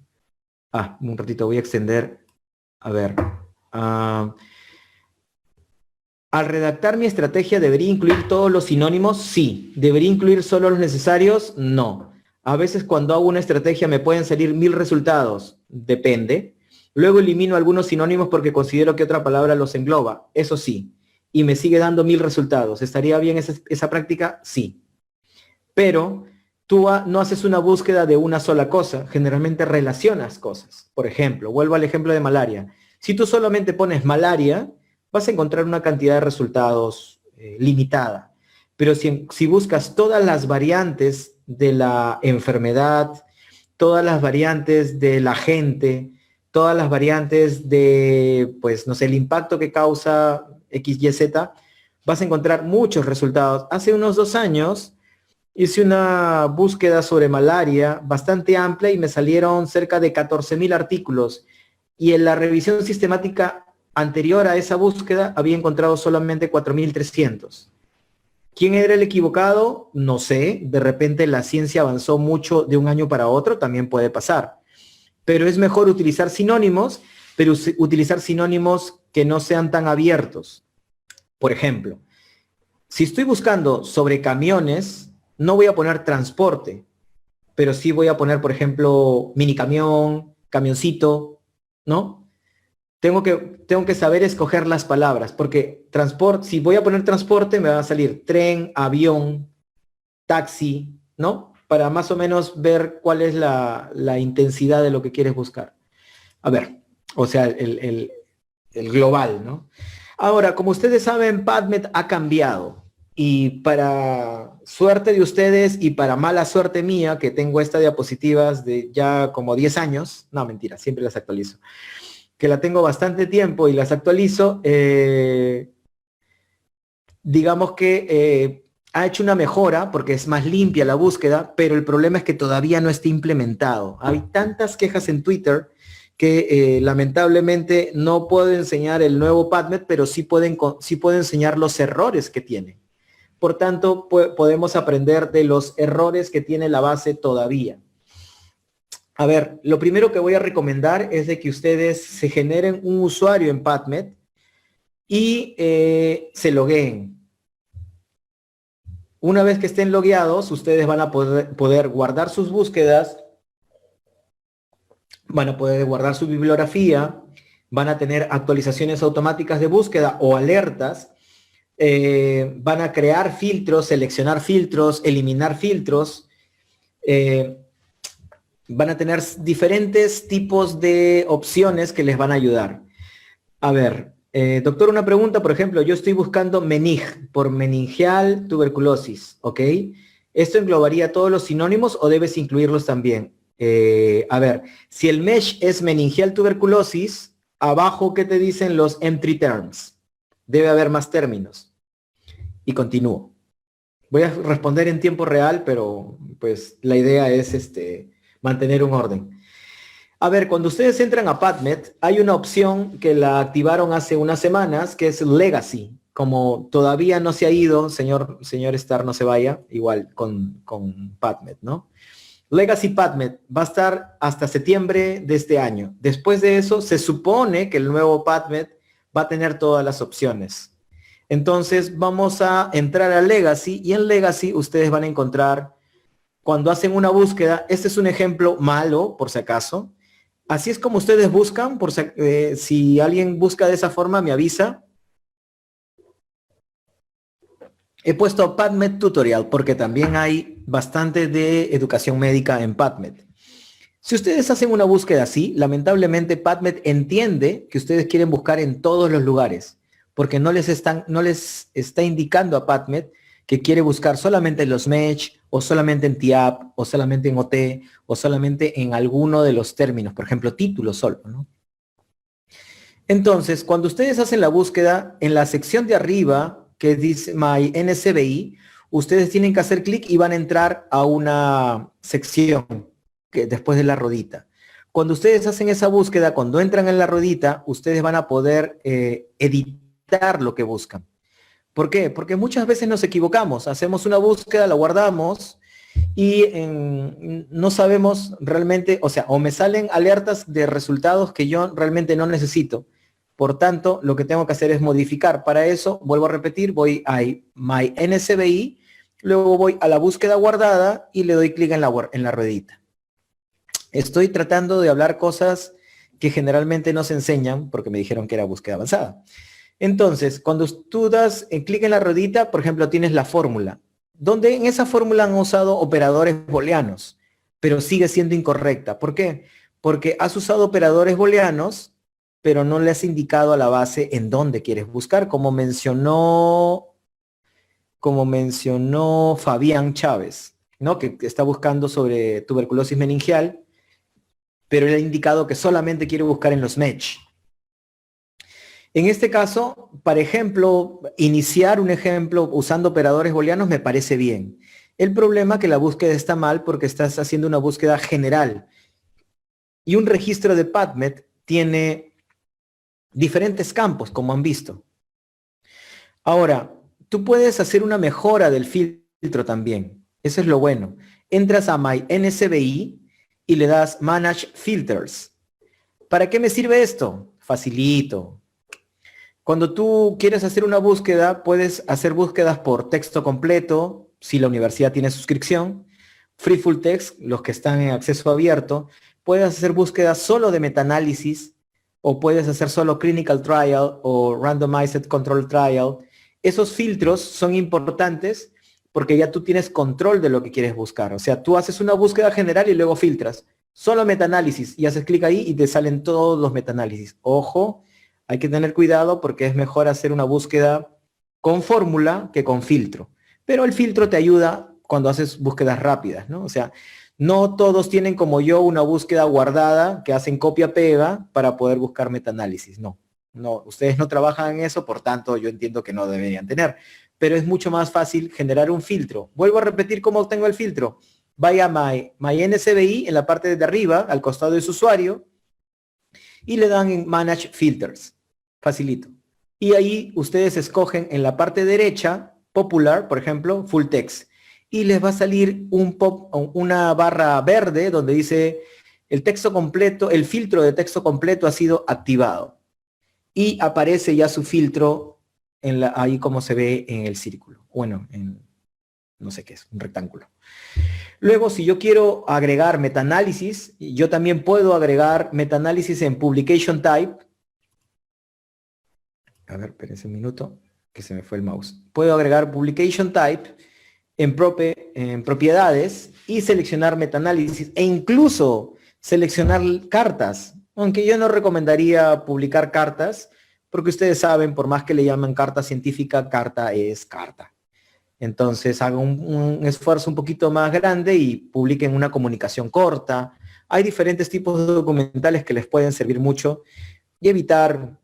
Un ratito voy a extender. A ver. Al redactar mi estrategia, ¿debería incluir todos los sinónimos? Sí. ¿Debería incluir solo los necesarios? No. A veces cuando hago una estrategia me pueden salir 1000 resultados. Depende. Luego elimino algunos sinónimos porque considero que otra palabra los engloba. Eso sí. Y me sigue dando 1000 resultados. ¿Estaría bien esa práctica? Sí. Pero tú no haces una búsqueda de una sola cosa. Generalmente relacionas cosas. Por ejemplo, vuelvo al ejemplo de malaria. Si tú solamente pones malaria, vas a encontrar una cantidad de resultados limitada. Pero si buscas todas las variantes de la enfermedad, todas las variantes de la gente, todas las variantes de, pues, no sé, el impacto que causa X, Y, Z, vas a encontrar muchos resultados. Hace unos 2 años hice una búsqueda sobre malaria bastante amplia y me salieron cerca de 14,000 artículos. Y en la revisión sistemática anterior a esa búsqueda había encontrado solamente 4,300. ¿Quién era el equivocado? No sé. De repente la ciencia avanzó mucho de un año para otro, también puede pasar. Pero es mejor utilizar sinónimos, pero utilizar sinónimos que no sean tan abiertos. Por ejemplo, si estoy buscando sobre camiones, no voy a poner transporte, pero sí voy a poner, por ejemplo, minicamión, camioncito, ¿no? Tengo que saber escoger las palabras, porque si voy a poner transporte, me va a salir tren, avión, taxi, ¿no? Para más o menos ver cuál es la intensidad de lo que quieres buscar. A ver, o sea, el global, ¿no? Ahora, como ustedes saben, PubMed ha cambiado. Y para suerte de ustedes y para mala suerte mía, que tengo estas diapositivas de ya como 10 años, no, mentira, siempre las actualizo, que la tengo bastante tiempo y las actualizo, digamos que ha hecho una mejora porque es más limpia la búsqueda, pero el problema es que todavía no está implementado. Hay tantas quejas en Twitter que lamentablemente no puedo enseñar el nuevo PubMed, pero sí puedo enseñar los errores que tiene. Por tanto, podemos aprender de los errores que tiene la base todavía. A ver, lo primero que voy a recomendar es de que ustedes se generen un usuario en PubMed y se logueen. Una vez que estén logueados, ustedes van a poder guardar sus búsquedas, van a poder guardar su bibliografía, van a tener actualizaciones automáticas de búsqueda o alertas, van a crear filtros, seleccionar filtros, eliminar filtros, eh, van a tener diferentes tipos de opciones que les van a ayudar. A ver, doctor, una pregunta, por ejemplo, yo estoy buscando menig por meningeal tuberculosis, ¿ok? ¿Esto englobaría todos los sinónimos o debes incluirlos también? A ver, si el mesh es meningeal tuberculosis, abajo, ¿qué te dicen los entry terms? Debe haber más términos. Y continúo. Voy a responder en tiempo real, pero pues la idea es mantener un orden. A ver, cuando ustedes entran a PubMed, hay una opción que la activaron hace unas semanas, que es Legacy. Como todavía no se ha ido, señor Star, no se vaya, igual con PubMed, ¿no? Legacy PubMed va a estar hasta septiembre de este año. Después de eso, se supone que el nuevo PubMed va a tener todas las opciones. Entonces, vamos a entrar a Legacy y en Legacy ustedes van a encontrar, cuando hacen una búsqueda, este es un ejemplo malo, por si acaso. Así es como ustedes buscan, si alguien busca de esa forma, me avisa. He puesto PubMed Tutorial porque también hay bastante de educación médica en PubMed. Si ustedes hacen una búsqueda así, lamentablemente PubMed entiende que ustedes quieren buscar en todos los lugares, porque no les está indicando a PubMed que quiere buscar solamente en los MESH, o solamente en TIAP, o solamente en OT, o solamente en alguno de los términos, por ejemplo, título solo, ¿no? Entonces, cuando ustedes hacen la búsqueda, en la sección de arriba, que dice My NSBI, ustedes tienen que hacer clic y van a entrar a una sección que después de la ruedita. Cuando ustedes hacen esa búsqueda, cuando entran en la ruedita, ustedes van a poder editar lo que buscan. ¿Por qué? Porque muchas veces nos equivocamos, hacemos una búsqueda, la guardamos y no sabemos realmente, o sea, o me salen alertas de resultados que yo realmente no necesito. Por tanto, lo que tengo que hacer es modificar. Para eso, vuelvo a repetir, voy a My NSBI, luego voy a la búsqueda guardada y le doy clic en la ruedita. Estoy tratando de hablar cosas que generalmente no se enseñan porque me dijeron que era búsqueda avanzada. Entonces, cuando tú das clic en la ruedita, por ejemplo, tienes la fórmula, donde en esa fórmula han usado operadores booleanos, pero sigue siendo incorrecta. ¿Por qué? Porque has usado operadores booleanos, pero no le has indicado a la base en dónde quieres buscar, como mencionó Fabián Chávez, ¿no? Que está buscando sobre tuberculosis meningial, pero él ha indicado que solamente quiere buscar en los MESH. En este caso, para ejemplo, iniciar un ejemplo usando operadores booleanos me parece bien. El problema es que la búsqueda está mal porque estás haciendo una búsqueda general. Y un registro de PubMed tiene diferentes campos, como han visto. Ahora, tú puedes hacer una mejora del filtro también. Eso es lo bueno. Entras a My NSBI y le das Manage Filters. ¿Para qué me sirve esto? Facilito. Cuando tú quieres hacer una búsqueda, puedes hacer búsquedas por texto completo, si la universidad tiene suscripción, Free Full Text, los que están en acceso abierto, puedes hacer búsquedas solo de metaanálisis, o puedes hacer solo Clinical Trial o Randomized Control Trial. Esos filtros son importantes porque ya tú tienes control de lo que quieres buscar. O sea, tú haces una búsqueda general y luego filtras. Solo metaanálisis y haces clic ahí y te salen todos los metaanálisis. Ojo, hay que tener cuidado porque es mejor hacer una búsqueda con fórmula que con filtro. Pero el filtro te ayuda cuando haces búsquedas rápidas, ¿no? O sea, no todos tienen como yo una búsqueda guardada que hacen copia-pega para poder buscar metaanálisis. No, ustedes no trabajan en eso, por tanto yo entiendo que no deberían tener. Pero es mucho más fácil generar un filtro. Vuelvo a repetir cómo obtengo el filtro. Vaya a My NSBI en la parte de arriba, al costado de su usuario, y le dan en Manage Filters. Facilito. Y ahí ustedes escogen en la parte derecha, Popular, por ejemplo, Full Text. Y les va a salir una barra verde donde dice el texto completo, el filtro de texto completo ha sido activado y aparece ya su filtro ahí como se ve en el círculo. Bueno, no sé qué es, un rectángulo. Luego, si yo quiero agregar metaanálisis, yo también puedo agregar metaanálisis en Publication Type. A ver, espérense un minuto, que se me fue el mouse. Puedo agregar Publication Type en propiedades y seleccionar metaanálisis e incluso seleccionar cartas, aunque yo no recomendaría publicar cartas, porque ustedes saben, por más que le llaman carta científica, carta es carta. Entonces hagan un esfuerzo un poquito más grande y publiquen una comunicación corta. Hay diferentes tipos de documentales que les pueden servir mucho y evitar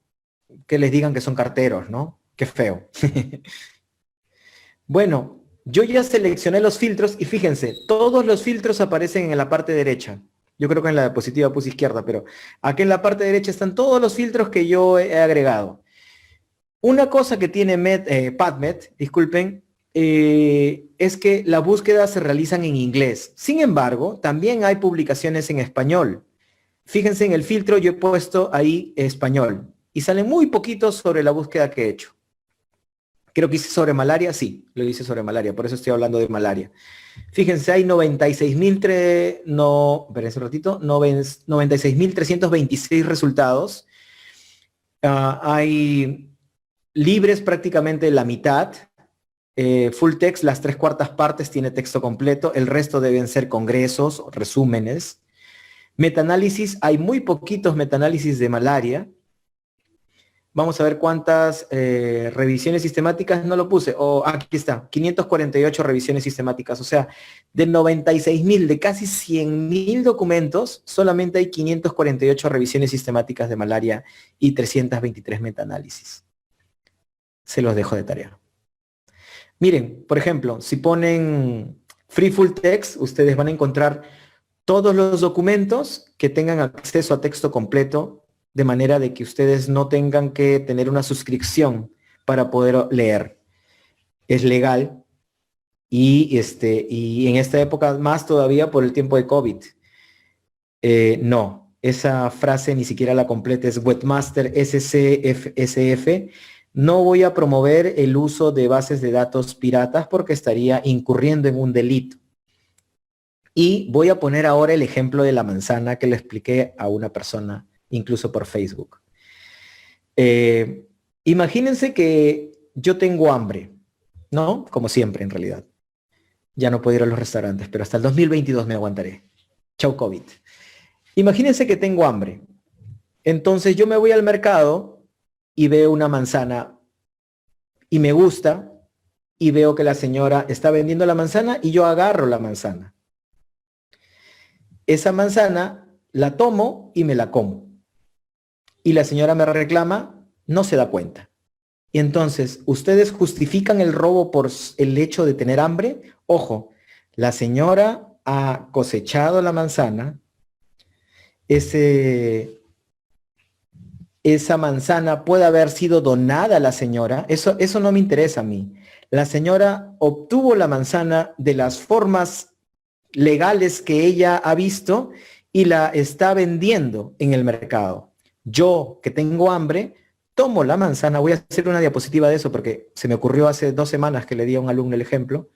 que les digan que son carteros, ¿no? Qué feo. Bueno, yo ya seleccioné los filtros y fíjense, todos los filtros aparecen en la parte derecha. Yo creo que en la diapositiva puse izquierda, pero aquí en la parte derecha están todos los filtros que yo he agregado. Una cosa que tiene PubMed, disculpen, es que las búsquedas se realizan en inglés. Sin embargo, también hay publicaciones en español. Fíjense en el filtro, yo he puesto ahí español y salen muy poquitos sobre la búsqueda que he hecho. Creo que hice sobre malaria, sí, lo hice sobre malaria, por eso estoy hablando de malaria. Fíjense, hay 96.326 resultados. Hay libres prácticamente la mitad. Full text, las 3/4 partes tiene texto completo, el resto deben ser congresos, resúmenes. Metaanálisis, hay muy poquitos metaanálisis de malaria. Vamos a ver cuántas revisiones sistemáticas, no lo puse, aquí está, 548 revisiones sistemáticas, o sea, de 96.000, de casi 100.000 documentos, solamente hay 548 revisiones sistemáticas de malaria y 323 metaanálisis. Se los dejo de tarea. Miren, por ejemplo, si ponen Free Full Text, ustedes van a encontrar todos los documentos que tengan acceso a texto completo, de manera de que ustedes no tengan que tener una suscripción para poder leer. Es legal y en esta época más todavía por el tiempo de COVID. No, esa frase ni siquiera la completa, es Webmaster SCF. No voy a promover el uso de bases de datos piratas porque estaría incurriendo en un delito. Y voy a poner ahora el ejemplo de la manzana que le expliqué a una persona, incluso por Facebook. Imagínense que yo tengo hambre, ¿no? Como siempre, en realidad. Ya no puedo ir a los restaurantes, pero hasta el 2022 me aguantaré. Chau, COVID. Imagínense que tengo hambre. Entonces yo me voy al mercado y veo una manzana y me gusta y veo que la señora está vendiendo la manzana y yo agarro la manzana. Esa manzana la tomo y me la como. Y la señora me reclama, no se da cuenta. Y entonces, ¿ustedes justifican el robo por el hecho de tener hambre? Ojo, la señora ha cosechado la manzana, esa manzana puede haber sido donada a la señora, eso no me interesa a mí. La señora obtuvo la manzana de las formas legales que ella ha visto y la está vendiendo en el mercado. Yo, que tengo hambre, tomo la manzana, voy a hacer una diapositiva de eso porque se me ocurrió hace 2 semanas que le di a un alumno el ejemplo.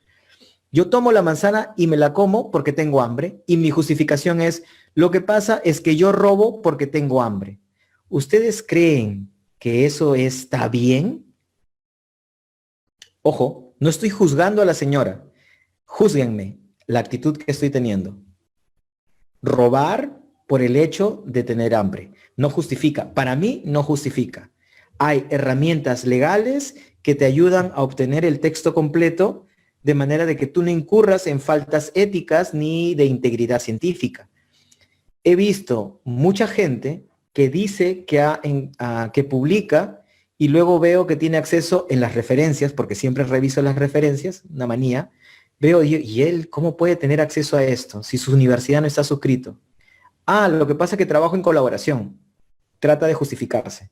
Yo tomo la manzana y me la como porque tengo hambre y mi justificación es, lo que pasa es que yo robo porque tengo hambre. ¿Ustedes creen que eso está bien? Ojo, no estoy juzgando a la señora. Júzguenme la actitud que estoy teniendo. Robar por el hecho de tener hambre. No justifica. Para mí no justifica. Hay herramientas legales que te ayudan a obtener el texto completo de manera de que tú no incurras en faltas éticas ni de integridad científica. He visto mucha gente que dice que publica y luego veo que tiene acceso en las referencias, porque siempre reviso las referencias, una manía. Veo, ¿y él cómo puede tener acceso a esto si su universidad no está suscrito? Ah, lo que pasa es que trabajo en colaboración. Trata de justificarse.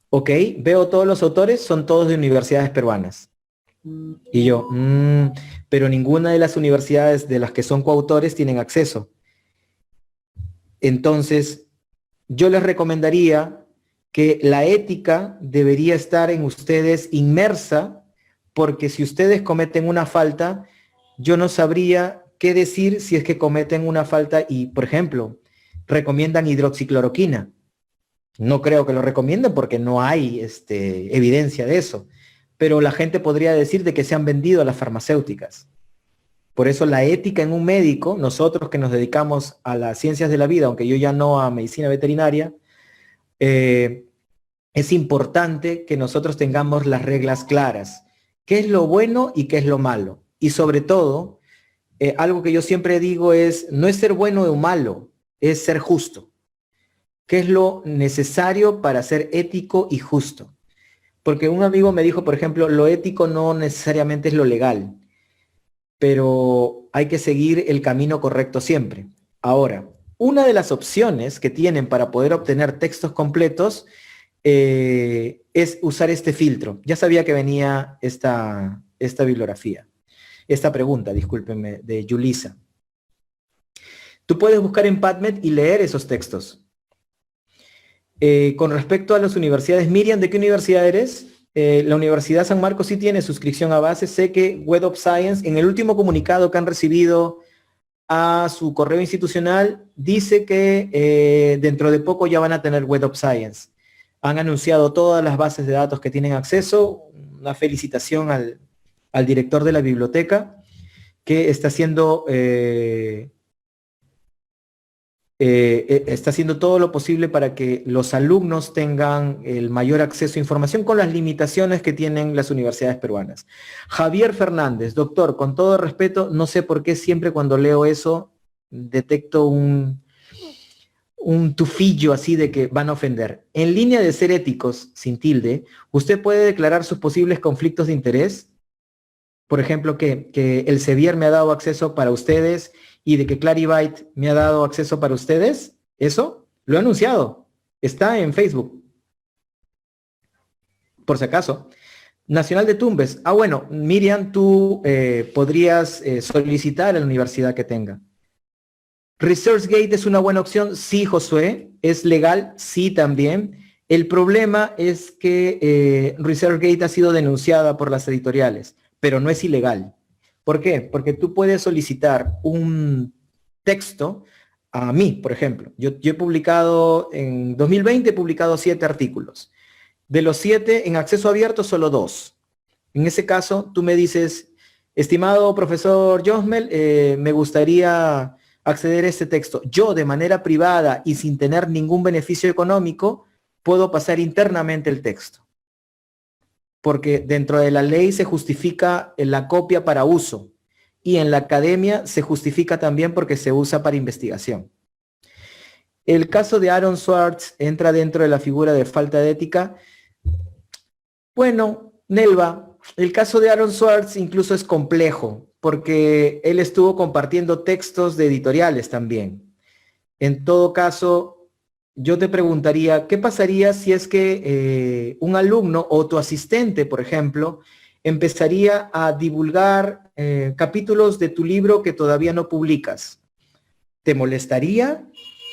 Ok, veo todos los autores, son todos de universidades peruanas. Y yo, pero ninguna de las universidades de las que son coautores tienen acceso. Entonces, yo les recomendaría que la ética debería estar en ustedes inmersa, porque si ustedes cometen una falta, yo no sabría qué decir si es que cometen una falta y, por ejemplo, recomiendan hidroxicloroquina. No creo que lo recomienden porque no hay evidencia de eso, pero la gente podría decir de que se han vendido a las farmacéuticas. Por eso la ética en un médico, nosotros que nos dedicamos a las ciencias de la vida, aunque yo ya no a medicina veterinaria, eh, es importante que nosotros tengamos las reglas claras. ¿Qué es lo bueno y qué es lo malo? Y sobre todo, algo que yo siempre digo es, no es ser bueno o malo, es ser justo. ¿Qué es lo necesario para ser ético y justo? Porque un amigo me dijo, por ejemplo, lo ético no necesariamente es lo legal, pero hay que seguir el camino correcto siempre. Ahora, una de las opciones que tienen para poder obtener textos completos es usar este filtro. Ya sabía que venía esta bibliografía, esta pregunta, discúlpenme, de Yulisa. Tú puedes buscar en PubMed y leer esos textos. Con respecto a las universidades, Miriam, ¿de qué universidad eres? La Universidad San Marcos sí tiene suscripción a base. Sé que Web of Science, en el último comunicado que han recibido a su correo institucional, dice que dentro de poco ya van a tener Web of Science. Han anunciado todas las bases de datos que tienen acceso. Una felicitación al director de la biblioteca, que está haciendo todo lo posible para que los alumnos tengan el mayor acceso a información con las limitaciones que tienen las universidades peruanas. Javier Fernández, doctor, con todo respeto, no sé por qué siempre cuando leo eso detecto un tufillo así de que van a ofender. En línea de ser éticos, sin tilde, ¿usted puede declarar sus posibles conflictos de interés? Por ejemplo, que el Sevier me ha dado acceso para ustedes y de que Clarivate me ha dado acceso para ustedes. Eso lo he anunciado. Está en Facebook. Por si acaso. Nacional de Tumbes. Ah, bueno, Miriam, tú podrías solicitar a la universidad que tenga. ResearchGate es una buena opción. Sí, Josué. ¿Es legal? Sí, también. El problema es que ResearchGate ha sido denunciada por las editoriales, pero no es ilegal. ¿Por qué? Porque tú puedes solicitar un texto a mí, por ejemplo. Yo he publicado, en 2020 he publicado 7 artículos. De los 7, en acceso abierto, solo 2. En ese caso, tú me dices, estimado profesor Josmel, me gustaría acceder a este texto. Yo, de manera privada y sin tener ningún beneficio económico, puedo pasar internamente el texto. Porque dentro de la ley se justifica la copia para uso y en la academia se justifica también porque se usa para investigación. El caso de Aaron Swartz entra dentro de la figura de falta de ética. Bueno, Nelva, el caso de Aaron Swartz incluso es complejo porque él estuvo compartiendo textos de editoriales también. En todo caso, yo te preguntaría, ¿qué pasaría si es que un alumno o tu asistente, por ejemplo, empezaría a divulgar capítulos de tu libro que todavía no publicas? ¿Te molestaría?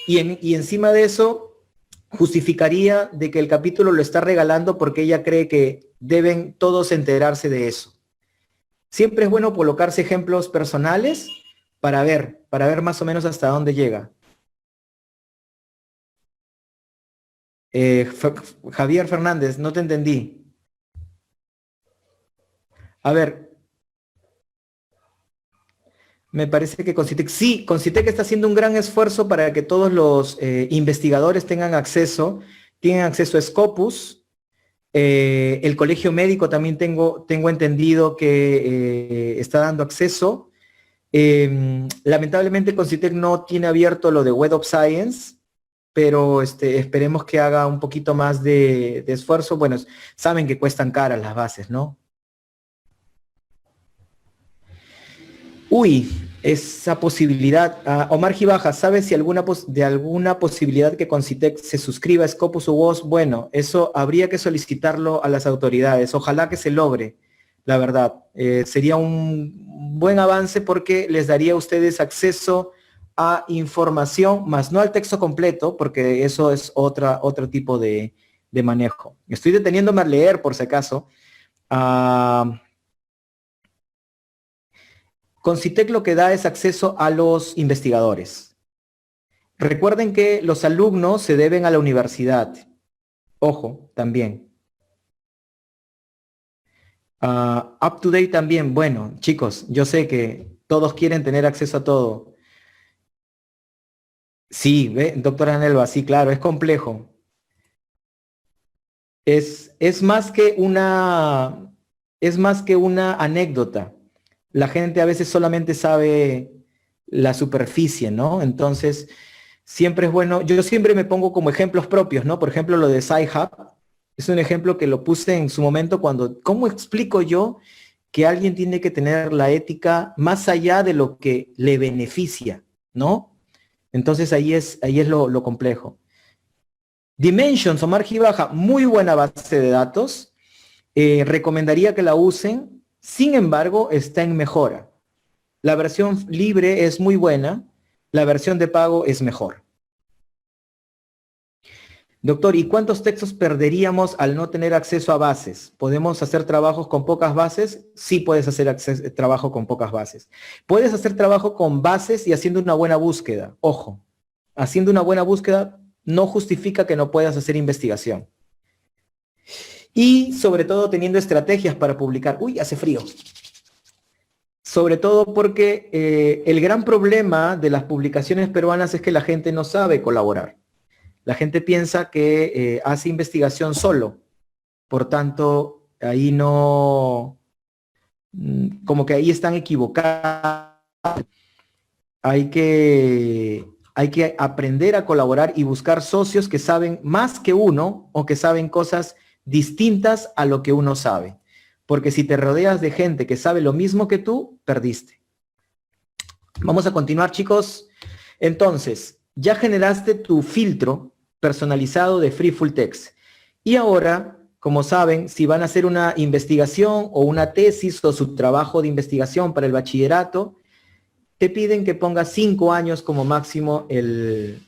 Y encima de eso, justificaría de que el capítulo lo está regalando porque ella cree que deben todos enterarse de eso. Siempre es bueno colocarse ejemplos personales para ver más o menos hasta dónde llega. Javier Fernández, no te entendí. A ver, me parece que Concitec, sí, Concitec está haciendo un gran esfuerzo para que todos los investigadores tengan acceso a Scopus. El colegio médico también tengo entendido que está dando acceso. Lamentablemente Concitec no tiene abierto lo de Web of Science, pero esperemos que haga un poquito más de esfuerzo. Bueno, saben que cuestan caras las bases, ¿no? Uy, esa posibilidad. Omar Gibaja, ¿sabes si de alguna posibilidad que Concitec se suscriba a Scopus o WOS? Bueno, eso habría que solicitarlo a las autoridades. Ojalá que se logre, la verdad. Sería un buen avance porque les daría a ustedes acceso a información, más no al texto completo, porque eso es otro tipo de manejo. Estoy deteniéndome a leer, por si acaso. Concitec lo que da es acceso a los investigadores. Recuerden que los alumnos se deben a la universidad. Ojo, también. UpToDate también. Bueno, chicos, yo sé que todos quieren tener acceso a todo. Sí, ¿ve? Doctora Nelva, sí, claro, es complejo. Es más que una anécdota. La gente a veces solamente sabe la superficie, ¿no? Entonces, siempre es bueno, yo siempre me pongo como ejemplos propios, ¿no? Por ejemplo, lo de Sci-Hub, es un ejemplo que lo puse en su momento cuando, ¿cómo explico yo que alguien tiene que tener la ética más allá de lo que le beneficia, ¿no? Entonces ahí es lo complejo. Dimensions o margen baja, muy buena base de datos. Recomendaría que la usen. Sin embargo, está en mejora. La versión libre es muy buena. La versión de pago es mejor. Doctor, ¿y cuántos textos perderíamos al no tener acceso a bases? ¿Podemos hacer trabajos con pocas bases? Sí puedes hacer trabajo con pocas bases. Puedes hacer trabajo con bases y haciendo una buena búsqueda. Ojo, haciendo una buena búsqueda no justifica que no puedas hacer investigación. Y sobre todo teniendo estrategias para publicar. Uy, hace frío. Sobre todo porque el gran problema de las publicaciones peruanas es que la gente no sabe colaborar. La gente piensa que hace investigación solo. Por tanto, ahí no, como que ahí están equivocados. Hay que aprender a colaborar y buscar socios que saben más que uno o que saben cosas distintas a lo que uno sabe. Porque si te rodeas de gente que sabe lo mismo que tú, perdiste. Vamos a continuar, chicos. Entonces, ya generaste tu filtro personalizado de Free Full Text. Y ahora, como saben, si van a hacer una investigación o una tesis o su trabajo de investigación para el bachillerato, te piden que pongas 5 años como máximo la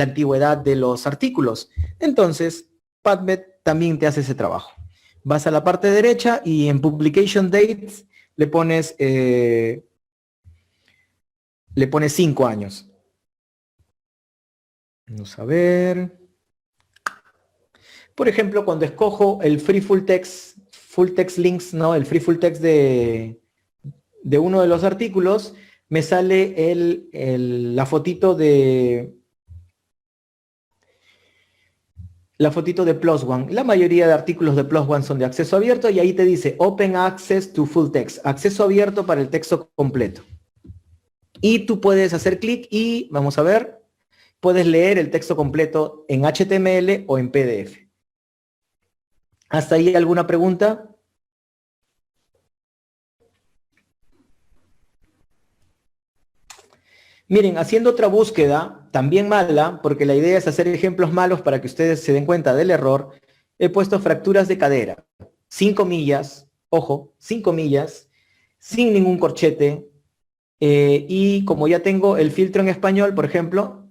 antigüedad de los artículos. Entonces, PubMed también te hace ese trabajo. Vas a la parte derecha y en Publication Dates le pones 5 años. Vamos a ver. Por ejemplo, cuando escojo el Free Full Text Links, ¿no? El Free Full Text de uno de los artículos, me sale la fotito de PLOS ONE. La mayoría de artículos de PLOS ONE son de acceso abierto y ahí te dice Open Access to Full Text, acceso abierto para el texto completo. Y tú puedes hacer clic y, vamos a ver, puedes leer el texto completo en HTML o en PDF. ¿Hasta ahí alguna pregunta? Miren, haciendo otra búsqueda, también mala, porque la idea es hacer ejemplos malos para que ustedes se den cuenta del error, he puesto fracturas de cadera. 5 millas, ojo, 5 millas, sin ningún corchete. Y como ya tengo el filtro en español, por ejemplo,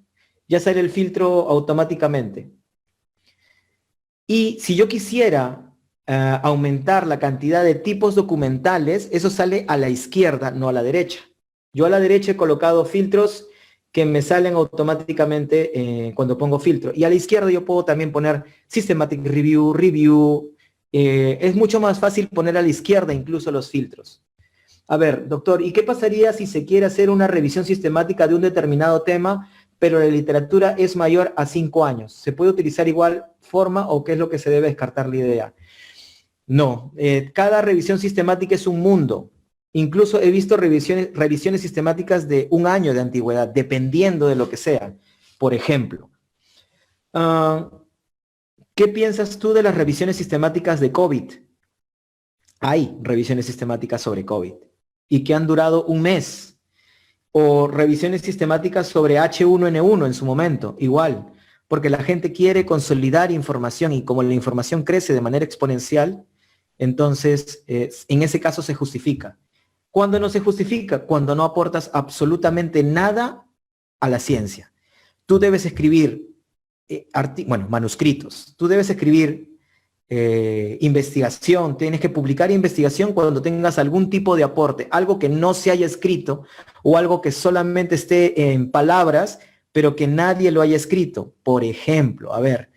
ya sale el filtro automáticamente. Y si yo quisiera aumentar la cantidad de tipos documentales, eso sale a la izquierda, no a la derecha. Yo a la derecha he colocado filtros que me salen automáticamente cuando pongo filtro. Y a la izquierda yo puedo también poner Systematic Review. Es mucho más fácil poner a la izquierda incluso los filtros. A ver, doctor, ¿y qué pasaría si se quiere hacer una revisión sistemática de un determinado tema, pero la literatura es mayor a 5 años? ¿Se puede utilizar igual forma o qué es lo que se debe descartar la idea? No, cada revisión sistemática es un mundo. Incluso he visto revisiones sistemáticas de 1 año de antigüedad, dependiendo de lo que sea. Por ejemplo, ¿qué piensas tú de las revisiones sistemáticas de COVID? Hay revisiones sistemáticas sobre COVID y que han durado 1 mes. O revisiones sistemáticas sobre H1N1 en su momento, igual. Porque la gente quiere consolidar información y como la información crece de manera exponencial, entonces en ese caso se justifica. ¿Cuándo no se justifica? Cuando no aportas absolutamente nada a la ciencia. Tú debes escribir manuscritos, tú debes escribir investigación, tienes que publicar investigación cuando tengas algún tipo de aporte, algo que no se haya escrito o algo que solamente esté en palabras, pero que nadie lo haya escrito. Por ejemplo, a ver,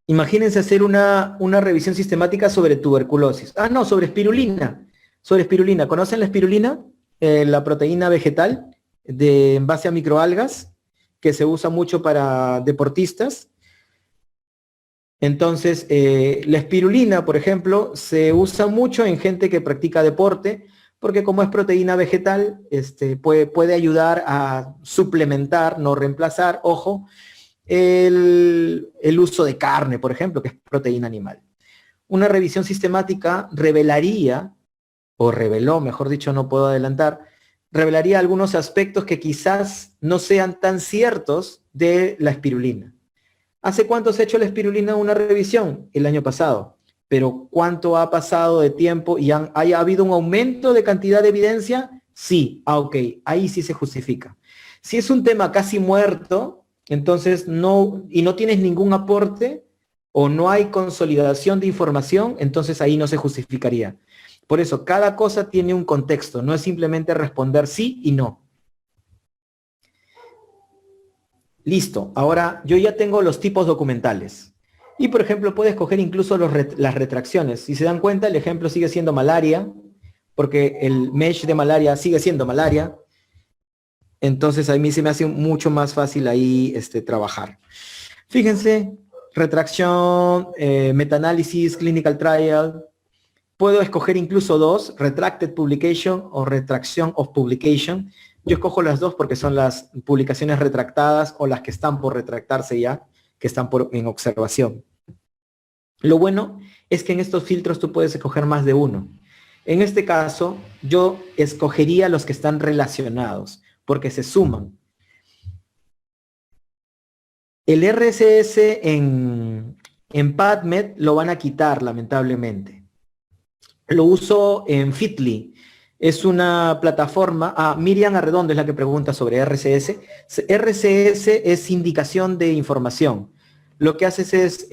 imagínense hacer una revisión sistemática sobre tuberculosis. No, sobre espirulina. Sobre espirulina. ¿Conocen la espirulina? La proteína vegetal en base a microalgas, que se usa mucho para deportistas. Entonces, la espirulina, por ejemplo, se usa mucho en gente que practica deporte, porque como es proteína vegetal, puede ayudar a suplementar, no reemplazar, ojo, el uso de carne, por ejemplo, que es proteína animal. Una revisión sistemática revelaría, o reveló, mejor dicho, no puedo adelantar, revelaría algunos aspectos que quizás no sean tan ciertos de la espirulina. ¿Hace cuánto se ha hecho la espirulina una revisión? El año pasado. Pero ¿cuánto ha pasado de tiempo y ha habido un aumento de cantidad de evidencia? Sí. Ok, ahí sí se justifica. Si es un tema casi muerto, entonces no tienes ningún aporte o no hay consolidación de información, entonces ahí no se justificaría. Por eso, cada cosa tiene un contexto, no es simplemente responder sí y no. Listo, ahora yo ya tengo los tipos documentales. Y por ejemplo, puedes escoger incluso las retracciones. Si se dan cuenta, el ejemplo sigue siendo malaria, porque el mesh de malaria sigue siendo malaria. Entonces a mí se me hace mucho más fácil ahí trabajar. Fíjense, retracción, metaanálisis, clinical trial. Puedo escoger incluso dos, retracted publication o retraction of publication. Yo escojo las dos porque son las publicaciones retractadas o las que están por retractarse ya, que están en observación. Lo bueno es que en estos filtros tú puedes escoger más de uno. En este caso, yo escogería los que están relacionados, porque se suman. El RSS en PubMed lo van a quitar, lamentablemente. Lo uso en Feedly. Es una plataforma. Miriam Arredondo es la que pregunta sobre RSS. RSS es indicación de información. Lo que haces es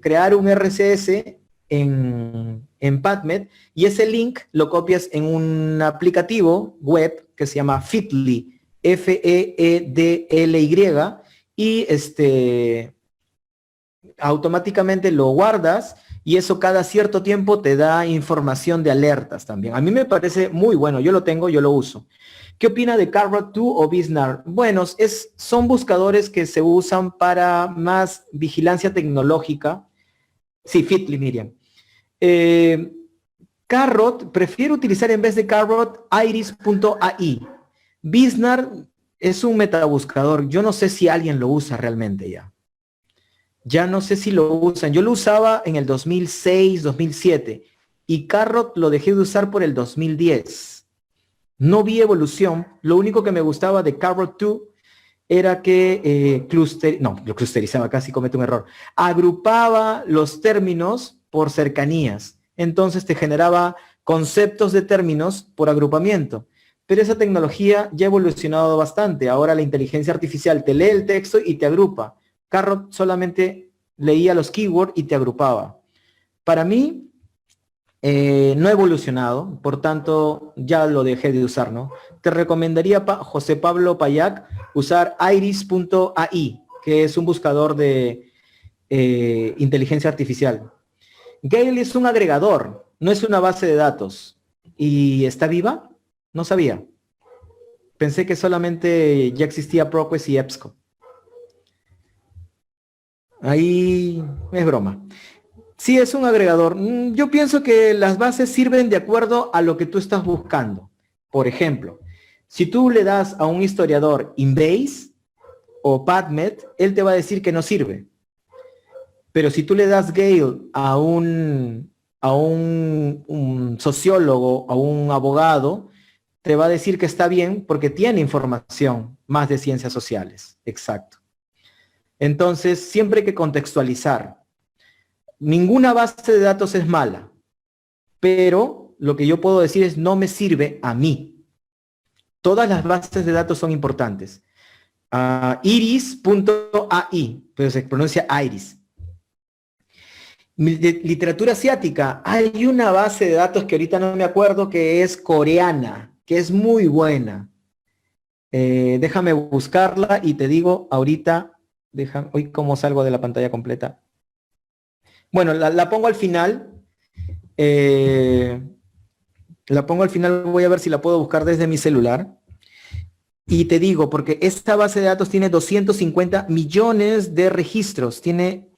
crear un RSS en PubMed y ese link lo copias en un aplicativo web que se llama Feedly, F-E-E-D-L-Y, y automáticamente lo guardas y eso cada cierto tiempo te da información de alertas también. A mí me parece muy bueno, yo lo tengo, yo lo uso. ¿Qué opina de Carrot2 o Biznar? Bueno, son buscadores que se usan para más vigilancia tecnológica. Sí, Fitly, Miriam. Carrot, prefiero utilizar en vez de Carrot iris.ai. Biznar es un metabuscador. Yo no sé si alguien lo usa realmente ya. Ya no sé si lo usan. Yo lo usaba en el 2006, 2007 y Carrot lo dejé de usar por el 2010. No vi evolución. Lo único que me gustaba de Carrot2 era que lo clusterizaba, casi cometo un error. Agrupaba los términos por cercanías. Entonces te generaba conceptos de términos por agrupamiento. Pero esa tecnología ya ha evolucionado bastante. Ahora la inteligencia artificial te lee el texto y te agrupa. Carrot solamente leía los keywords y te agrupaba. Para mí, no ha evolucionado, por tanto, ya lo dejé de usar, ¿no? Te recomendaría, José Pablo Payac, usar iris.ai, que es un buscador de inteligencia artificial. Gale es un agregador, no es una base de datos. ¿Y está viva? No sabía. Pensé que solamente ya existía ProQuest y EBSCO. Ahí es broma. Sí, es un agregador. Yo pienso que las bases sirven de acuerdo a lo que tú estás buscando. Por ejemplo, si tú le das a un historiador Embase o PubMed, él te va a decir que no sirve. Pero si tú le das Gale a un sociólogo, a un abogado, te va a decir que está bien porque tiene información más de ciencias sociales. Exacto. Entonces, siempre hay que contextualizar. Ninguna base de datos es mala. pero lo que yo puedo decir es no me sirve a mí. Todas las bases de datos son importantes. Iris.ai, pero se pronuncia Iris. Literatura asiática, hay una base de datos que ahorita no me acuerdo, que es coreana, que es muy buena. Déjame buscarla y te digo ahorita, hoy cómo salgo de la pantalla completa. Bueno, la pongo al final. La pongo al final, voy a ver si la puedo buscar desde mi celular. Y te digo, porque esta base de datos tiene 250 millones de registros. Tiene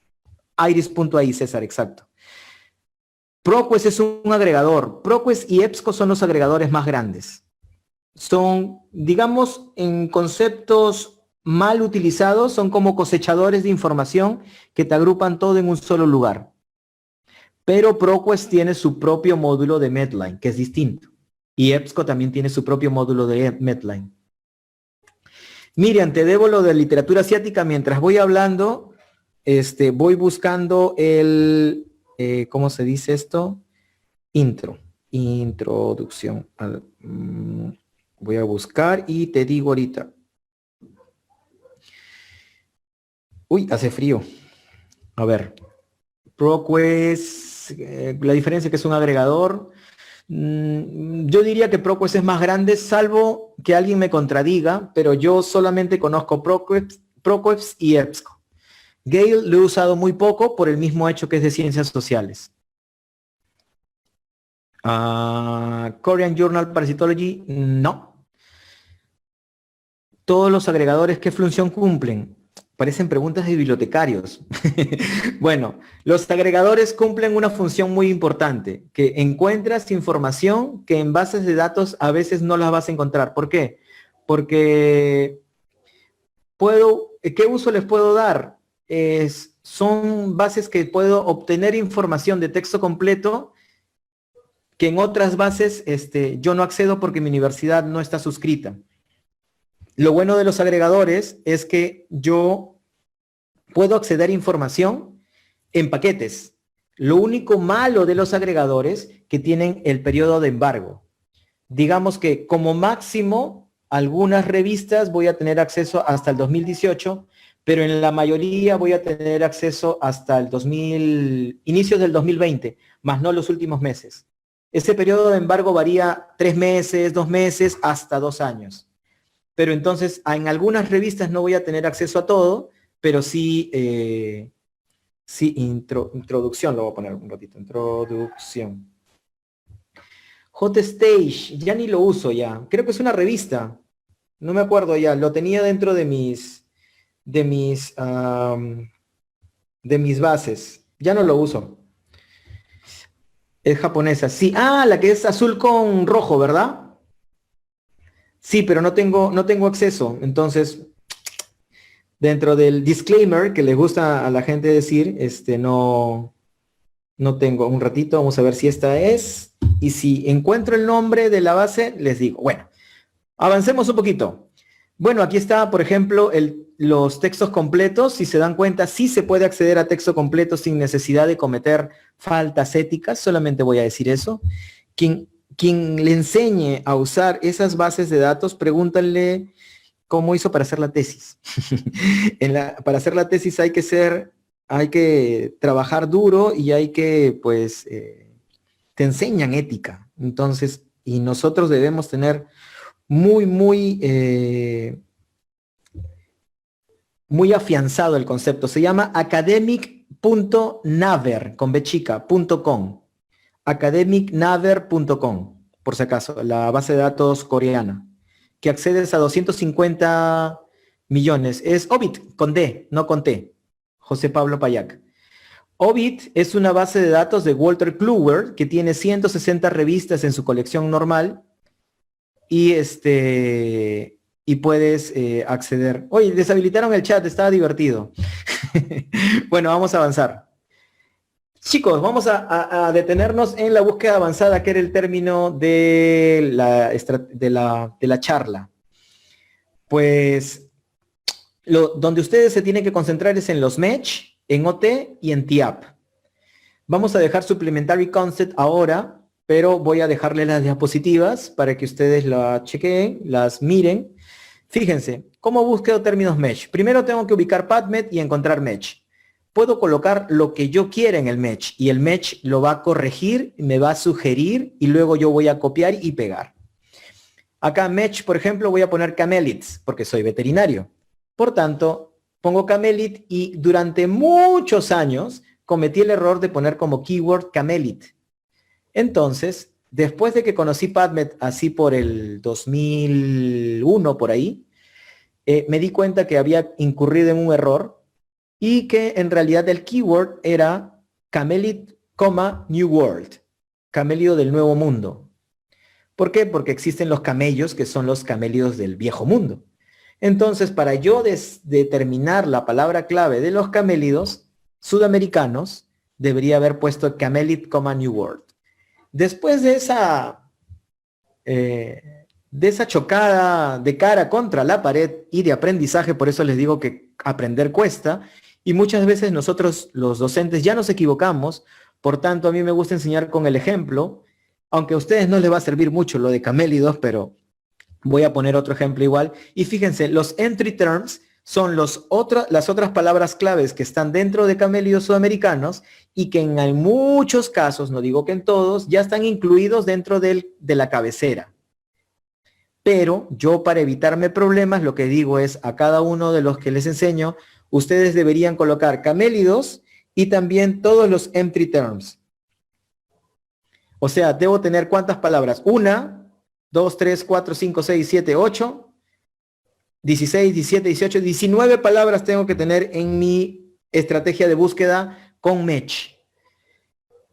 Iris.ai, César, exacto. ProQuest es un agregador. ProQuest y EBSCO son los agregadores más grandes. Son, digamos, en conceptos mal utilizados, son como cosechadores de información que te agrupan todo en un solo lugar. Pero ProQuest tiene su propio módulo de Medline, que es distinto. Y EBSCO también tiene su propio módulo de Medline. Miriam, te debo lo de literatura asiática. Mientras voy hablando, voy buscando el, ¿cómo se dice esto? Introducción. Voy a buscar y te digo ahorita. Uy, hace frío. A ver. ProQuest, la diferencia es que es un agregador. Yo diría que ProQuest es más grande, salvo que alguien me contradiga, pero yo solamente conozco ProQuest y EBSCO. Gale lo he usado muy poco por el mismo hecho que es de ciencias sociales. Korean Journal Parasitology, no. Todos los agregadores, ¿qué función cumplen? Parecen preguntas de bibliotecarios. Bueno, los agregadores cumplen una función muy importante, que encuentras información que en bases de datos a veces no las vas a encontrar. ¿Por qué? Porque ¿qué uso les puedo dar? Son bases que puedo obtener información de texto completo que en otras bases yo no accedo porque mi universidad no está suscrita. Lo bueno de los agregadores es que yo puedo acceder a información en paquetes. Lo único malo de los agregadores que tienen el periodo de embargo. Digamos que como máximo algunas revistas voy a tener acceso hasta el 2018, pero en la mayoría voy a tener acceso hasta el inicios del 2020, más no los últimos meses. Ese periodo de embargo varía 3 meses, 2 meses, hasta 2 años. Pero entonces en algunas revistas no voy a tener acceso a todo, pero sí, introducción, lo voy a poner un ratito, introducción. Hotstage, ya ni lo uso ya, creo que es una revista, no me acuerdo ya, lo tenía dentro de mis bases, ya no lo uso. Es japonesa, sí, la que es azul con rojo, ¿verdad? Sí, pero no tengo acceso. Entonces, dentro del disclaimer que le gusta a la gente decir, no tengo. Un ratito, vamos a ver si esta es. Y si encuentro el nombre de la base, les digo. Bueno, avancemos un poquito. Bueno, aquí está, por ejemplo, los textos completos. Si se dan cuenta, sí se puede acceder a texto completo sin necesidad de cometer faltas éticas. Solamente voy a decir eso. Quien le enseñe a usar esas bases de datos, pregúntale cómo hizo para hacer la tesis. Para hacer la tesis hay que trabajar duro y hay que, pues, te enseñan ética. Entonces, y nosotros debemos tener muy afianzado el concepto. Se llama academic.naver.com. academicnaver.com, por si acaso, la base de datos coreana, que accedes a 250 millones. Es Obit, con D, no con T. José Pablo Payac. Obit es una base de datos de Walter Kluwer, que tiene 160 revistas en su colección normal, y puedes acceder. Oye, deshabilitaron el chat, estaba divertido. Bueno, vamos a avanzar. Chicos, vamos a detenernos en la búsqueda avanzada, que era el término de la charla. Pues, donde ustedes se tienen que concentrar es en los Match, en OT y en TIAP. Vamos a dejar Supplementary Concept ahora pero voy a dejarles las diapositivas para que ustedes las chequeen, las miren. Fíjense, ¿cómo busco términos mesh? Primero tengo que ubicar PubMed y encontrar mesh. Puedo colocar lo que yo quiera en el mesh y el mesh lo va a corregir, me va a sugerir y luego yo voy a copiar y pegar. Acá mesh, por ejemplo, voy a poner camelids porque soy veterinario. Por tanto, pongo camelid y durante muchos años cometí el error de poner como keyword camelid. Entonces, después de que conocí PubMed así por el 2001 por ahí, me di cuenta que había incurrido en un error y que en realidad el keyword era camelid, New World, camelio del nuevo mundo. ¿Por qué? Porque existen los camellos que son los camélidos del viejo mundo. Entonces, para yo determinar la palabra clave de los camélidos sudamericanos, debería haber puesto camelid, New World. Después de esa chocada de cara contra la pared y de aprendizaje, por eso les digo que aprender cuesta, y muchas veces nosotros los docentes ya nos equivocamos, por tanto a mí me gusta enseñar con el ejemplo, aunque a ustedes no les va a servir mucho lo de camélidos, pero voy a poner otro ejemplo igual, y fíjense, los entry terms son las otras palabras claves que están dentro de camélidos sudamericanos y que en muchos casos, no digo que en todos, ya están incluidos dentro de la cabecera. Pero yo, para evitarme problemas, lo que digo es a cada uno de los que les enseño, ustedes deberían colocar camélidos y también todos los entry terms. O sea, debo tener ¿cuántas palabras? 1, 2, 3, 4, 5, 6, 7, 8... 16, 17, 18, 19 palabras tengo que tener en mi estrategia de búsqueda con mesh.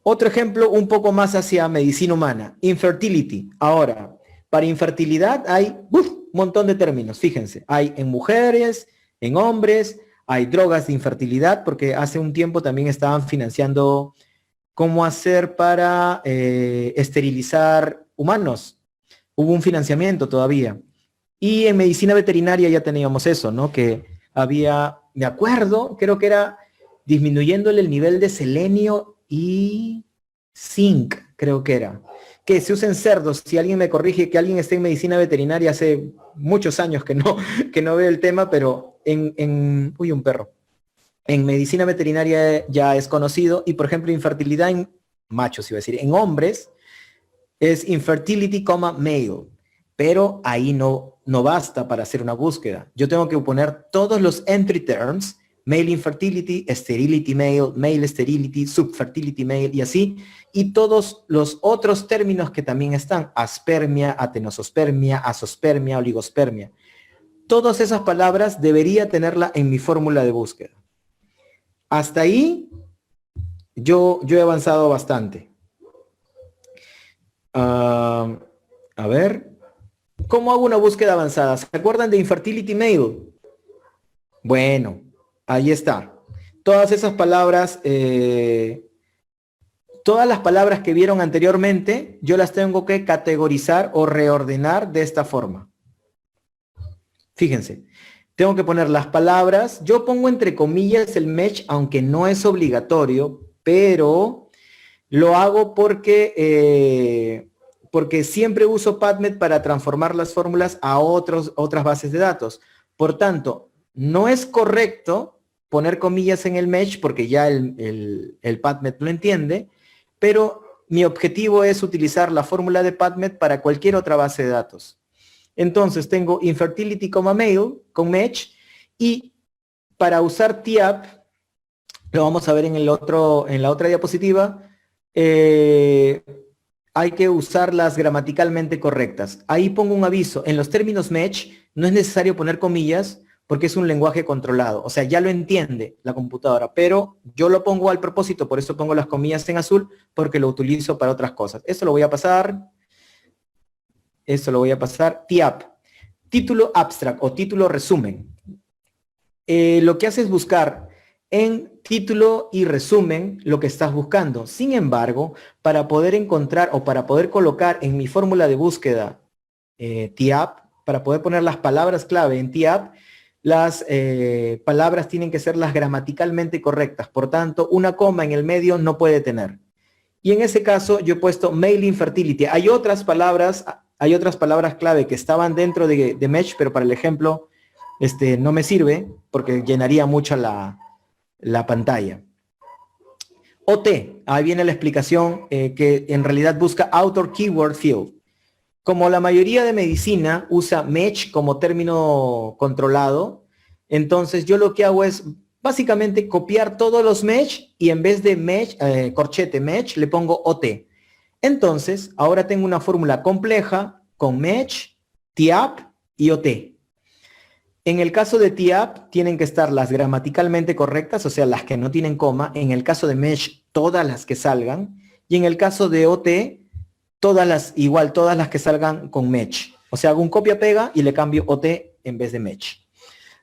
Otro ejemplo un poco más hacia medicina humana, infertility. Ahora, para infertilidad hay un montón de términos, fíjense. Hay en mujeres, en hombres, hay drogas de infertilidad, porque hace un tiempo también estaban financiando cómo hacer para esterilizar humanos. Hubo un financiamiento todavía. Y en medicina veterinaria ya teníamos eso, ¿no? Que había, me acuerdo, creo que era disminuyéndole el nivel de selenio y zinc, creo que era. Que se usen cerdos, si alguien me corrige, que alguien esté en medicina veterinaria, hace muchos años que no veo el tema, pero uy, un perro. En medicina veterinaria ya es conocido, y por ejemplo, infertilidad en machos, iba a decir, en hombres, es infertility, male. Pero ahí no basta para hacer una búsqueda. Yo tengo que poner todos los entry terms, male infertility, sterility male, male sterility, subfertility male y así, y todos los otros términos que también están, aspermia, atenosospermia, azospermia, oligospermia. Todas esas palabras debería tenerla en mi fórmula de búsqueda. Hasta ahí yo he avanzado bastante. A ver... ¿Cómo hago una búsqueda avanzada? ¿Se acuerdan de infertility male? Bueno, ahí está. Todas esas palabras, todas las palabras que vieron anteriormente, yo las tengo que categorizar o reordenar de esta forma. Fíjense, tengo que poner las palabras. Yo pongo entre comillas el mesh, aunque no es obligatorio, pero lo hago porque siempre uso PubMed para transformar las fórmulas a otras bases de datos. Por tanto, no es correcto poner comillas en el mesh porque ya el PubMed lo entiende, pero mi objetivo es utilizar la fórmula de PubMed para cualquier otra base de datos. Entonces tengo infertility, male con mesh, y para usar TIAP, lo vamos a ver en la otra diapositiva, hay que usarlas gramaticalmente correctas. Ahí pongo un aviso. En los términos mesh no es necesario poner comillas porque es un lenguaje controlado. O sea, ya lo entiende la computadora, pero yo lo pongo al propósito, por eso pongo las comillas en azul, porque lo utilizo para otras cosas. Esto lo voy a pasar. TIAP. Título abstract o título resumen. Lo que hace es buscar en título y resumen lo que estás buscando. Sin embargo, para poder encontrar o para poder colocar en mi fórmula de búsqueda TIAP, para poder poner las palabras clave en TIAP, las palabras tienen que ser las gramaticalmente correctas. Por tanto, una coma en el medio no puede tener. Y en ese caso yo he puesto male infertility. Hay otras palabras clave que estaban dentro de Mesh, pero para el ejemplo no me sirve porque llenaría mucho la pantalla. OT, ahí viene la explicación que en realidad busca Author Keyword Field. Como la mayoría de medicina usa MESH como término controlado, entonces yo lo que hago es básicamente copiar todos los MESH y en vez de MESH, corchete MESH, le pongo OT. Entonces, ahora tengo una fórmula compleja con MESH, TIAP y OT. En el caso de TIAP todas que estar las gramaticalmente correctas, o sea, las que no tienen coma. En el caso de MESH, todas las que salgan. Y en el caso de OT, todas las que salgan con MESH. O sea, hago un copia-pega y le cambio OT en vez de MESH.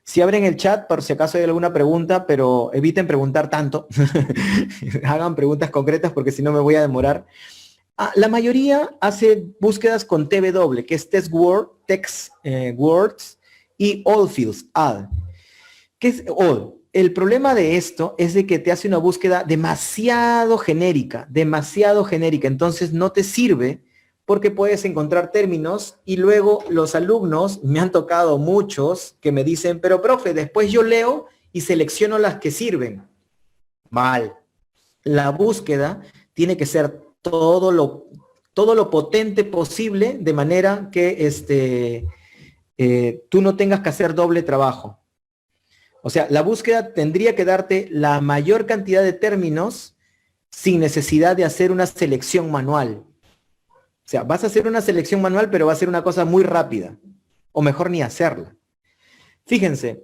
Si abren el chat, por si acaso hay alguna pregunta, pero eviten preguntar tanto. Hagan preguntas concretas porque si no me voy a demorar. La mayoría hace búsquedas con TW, que es Text Words, y All Fields, All. ¿Qué es All? El problema de esto es de que te hace una búsqueda demasiado genérica, entonces no te sirve porque puedes encontrar términos y luego los alumnos, me han tocado muchos que me dicen, pero profe, después yo leo y selecciono las que sirven. Mal. La búsqueda tiene que ser todo lo potente posible de manera que tú no tengas que hacer doble trabajo. O sea, la búsqueda tendría que darte la mayor cantidad de términos sin necesidad de hacer una selección manual. O sea, vas a hacer una selección manual, pero va a ser una cosa muy rápida. O mejor ni hacerla. Fíjense,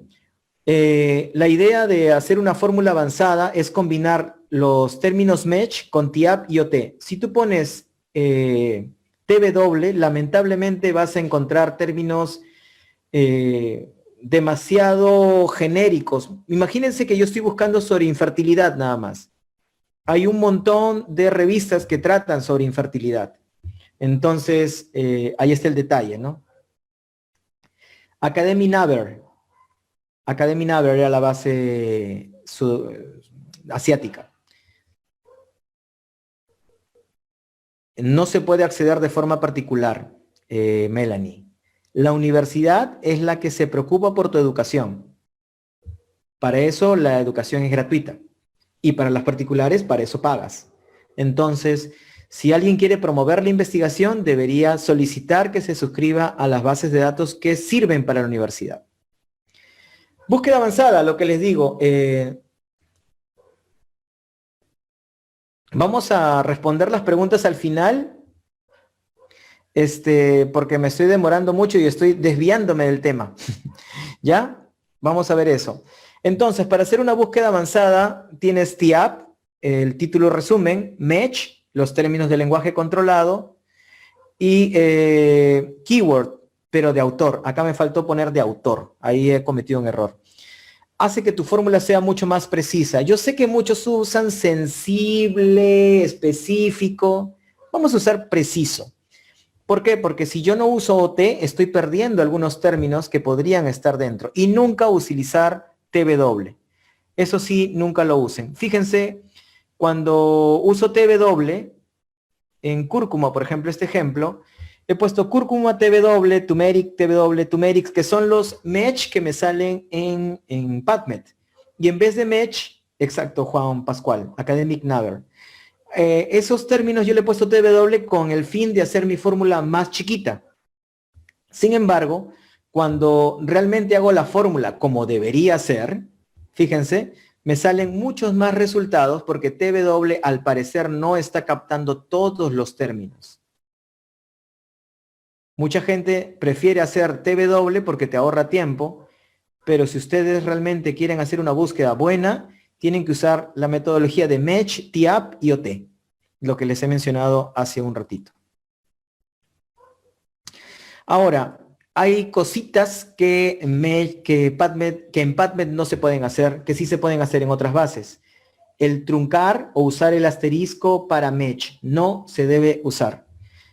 la idea de hacer una fórmula avanzada es combinar los términos MESH con TIAP y OT. Si tú pones TW, lamentablemente vas a encontrar términos demasiado genéricos. Imagínense que yo estoy buscando sobre infertilidad nada más. Hay un montón de revistas que tratan sobre infertilidad. Entonces, ahí está el detalle, ¿no? Academy Naver era la base asiática. No se puede acceder de forma particular, Melanie. La universidad es la que se preocupa por tu educación. Para eso la educación es gratuita. Y para las particulares, para eso pagas. Entonces, si alguien quiere promover la investigación, debería solicitar que se suscriba a las bases de datos que sirven para la universidad. Búsqueda avanzada, lo que les digo. Vamos a responder las preguntas al final. Porque me estoy demorando mucho y estoy desviándome del tema. ¿Ya? Vamos a ver eso. Entonces, para hacer una búsqueda avanzada, tienes TIAP, el título resumen, MESH, los términos de lenguaje controlado, y keyword, pero de autor. Acá me faltó poner de autor. Ahí he cometido un error. Hace que tu fórmula sea mucho más precisa. Yo sé que muchos usan sensible, específico. Vamos a usar preciso. ¿Por qué? Porque si yo no uso OT, estoy perdiendo algunos términos que podrían estar dentro. Y nunca utilizar TW. Eso sí, nunca lo usen. Fíjense, cuando uso TW, en cúrcuma, por ejemplo, este ejemplo, he puesto cúrcuma TW, turmeric, que son los MESH que me salen en PubMed. Y en vez de MESH, exacto, Juan Pascual, Academic Naver. Esos términos yo le he puesto TW con el fin de hacer mi fórmula más chiquita. Sin embargo, cuando realmente hago la fórmula como debería ser, fíjense, me salen muchos más resultados porque TW al parecer no está captando todos los términos. Mucha gente prefiere hacer TW porque te ahorra tiempo, pero si ustedes realmente quieren hacer una búsqueda buena, tienen que usar la metodología de MESH, TIAP y OT, lo que les he mencionado hace un ratito. Ahora, hay cositas que en PubMed no se pueden hacer, que sí se pueden hacer en otras bases. El truncar o usar el asterisco para MESH no se debe usar.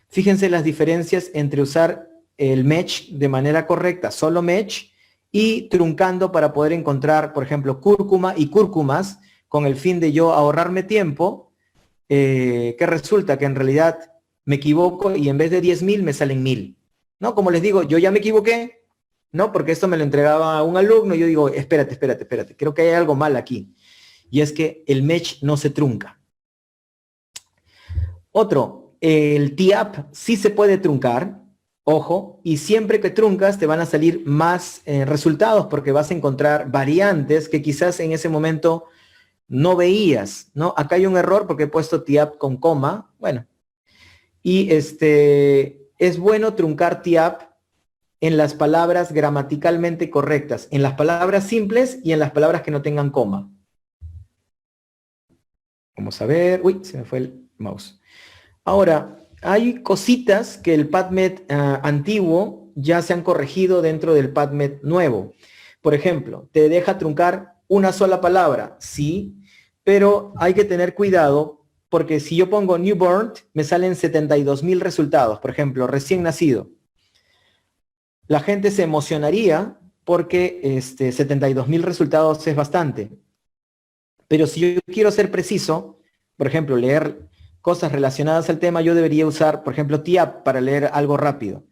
Fíjense las diferencias entre usar el MESH de manera correcta, solo MESH, y truncando para poder encontrar, por ejemplo, cúrcuma y cúrcumas, con el fin de yo ahorrarme tiempo que resulta que en realidad me equivoco y en vez de 10.000 me salen 1.000. ¿No? Como les digo, yo ya me equivoqué, ¿no? Porque esto me lo entregaba un alumno y yo digo, espérate, creo que hay algo mal aquí. Y es que el match no se trunca. Otro, el TIAP sí se puede truncar, ojo, y siempre que truncas te van a salir más resultados porque vas a encontrar variantes que quizás en ese momento no veías, ¿no? Acá hay un error porque he puesto TIAP con coma, bueno, y es bueno truncar TIAP en las palabras gramaticalmente correctas, en las palabras simples y en las palabras que no tengan coma. Vamos a ver, uy, se me fue el mouse. Ahora, hay cositas que el PubMed antiguo ya se han corregido dentro del PubMed nuevo. Por ejemplo, te deja truncar una sola palabra, sí, pero hay que tener cuidado porque si yo pongo newborn, me salen 72.000 resultados. Por ejemplo, recién nacido. La gente se emocionaría porque 72.000 resultados es bastante. Pero si yo quiero ser preciso, por ejemplo, leer cosas relacionadas al tema, yo debería usar, por ejemplo, TIAP para leer algo rápido.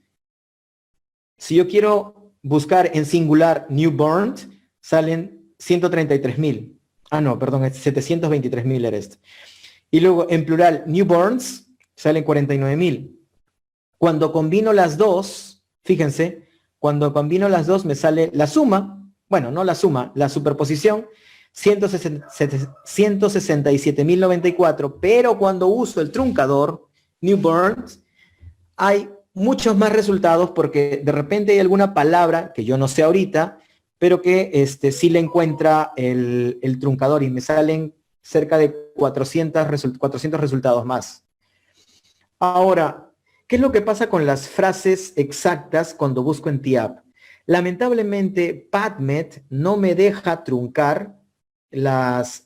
Si yo quiero buscar en singular newborn, salen 133.000. Ah, no, perdón, 723.000 era esto. Y luego en plural, newborns, salen 49.000. Cuando combino las dos, fíjense, cuando combino las dos me sale la suma, bueno, no la suma, la superposición, 167.094, pero cuando uso el truncador, newborns, hay muchos más resultados porque de repente hay alguna palabra que yo no sé ahorita, pero que sí le encuentra el truncador y me salen cerca de 400 resultados más. Ahora, ¿qué es lo que pasa con las frases exactas cuando busco en TIAP? Lamentablemente, PubMed no me deja truncar las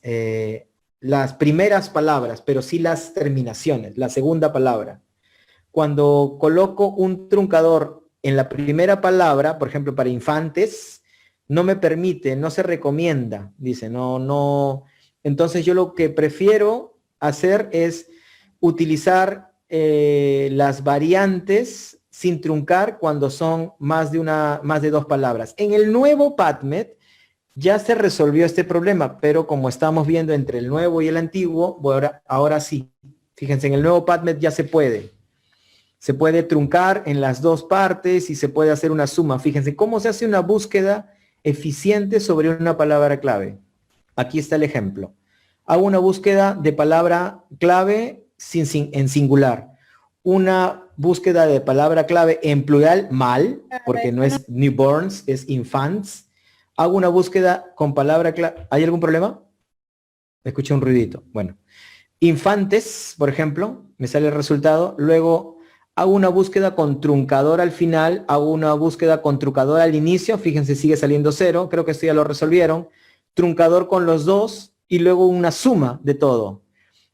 primeras palabras, pero sí las terminaciones, la segunda palabra. Cuando coloco un truncador en la primera palabra, por ejemplo, para infantes, no me permite, no se recomienda, dice, no. Entonces yo lo que prefiero hacer es utilizar las variantes sin truncar cuando son más de dos palabras. En el nuevo PubMed ya se resolvió este problema, pero como estamos viendo entre el nuevo y el antiguo, bueno, ahora sí. Fíjense, en el nuevo PubMed ya se puede. Se puede truncar en las dos partes y se puede hacer una suma. Fíjense cómo se hace una búsqueda eficiente sobre una palabra clave. Aquí está el ejemplo. Hago una búsqueda de palabra clave en singular. Una búsqueda de palabra clave en plural mal, porque no es newborns, es infants. Hago una búsqueda con palabra clave. ¿Hay algún problema? Escuché un ruidito. Bueno. Infantes, por ejemplo, me sale el resultado. Luego hago una búsqueda con truncador al final, hago una búsqueda con truncador al inicio, fíjense, sigue saliendo 0, creo que esto ya lo resolvieron, truncador con los dos y luego una suma de todo.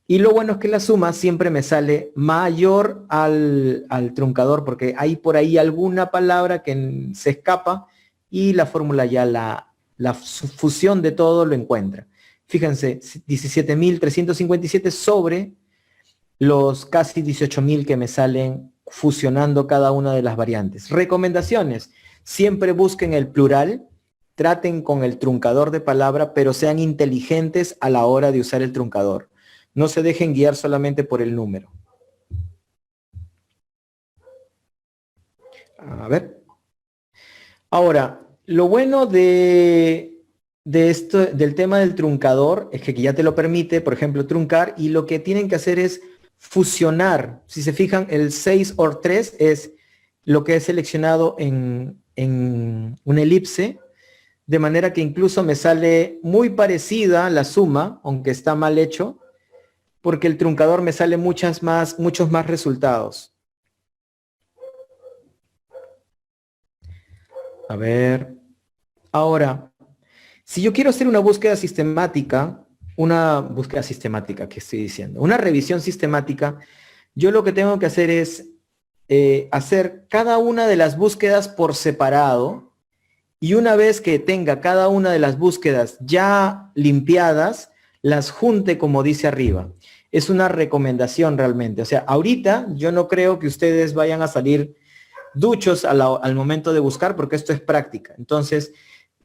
Y lo bueno es que la suma siempre me sale mayor al truncador, porque hay por ahí alguna palabra que se escapa y la fórmula ya la fusión de todo lo encuentra. Fíjense, 17.357 sobre los casi 18.000 que me salen fusionando cada una de las variantes. Recomendaciones, siempre busquen el plural, traten con el truncador de palabra, pero sean inteligentes a la hora de usar el truncador. No se dejen guiar solamente por el número. A ver. Ahora, lo bueno de esto, del tema del truncador, es que ya te lo permite, por ejemplo, truncar, y lo que tienen que hacer es fusionar. Si se fijan, el 6 or 3 es lo que he seleccionado en una elipse, de manera que incluso me sale muy parecida la suma, aunque está mal hecho, porque el truncador me sale muchos más resultados. A ver. Ahora, si yo quiero hacer una búsqueda sistemática, ¿qué estoy diciendo? Una revisión sistemática, yo lo que tengo que hacer es hacer cada una de las búsquedas por separado, y una vez que tenga cada una de las búsquedas ya limpiadas, las junte como dice arriba. es una recomendación realmente. O sea, ahorita yo no creo que ustedes vayan a salir duchos al momento de buscar, porque esto es práctica. Entonces,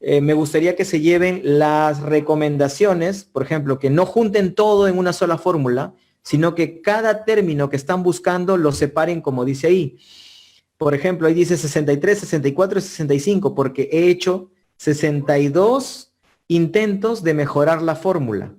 me gustaría que se lleven las recomendaciones, por ejemplo, que no junten todo en una sola fórmula, sino que cada término que están buscando lo separen como dice ahí. Por ejemplo, ahí dice 63, 64 y 65, porque he hecho 62 intentos de mejorar la fórmula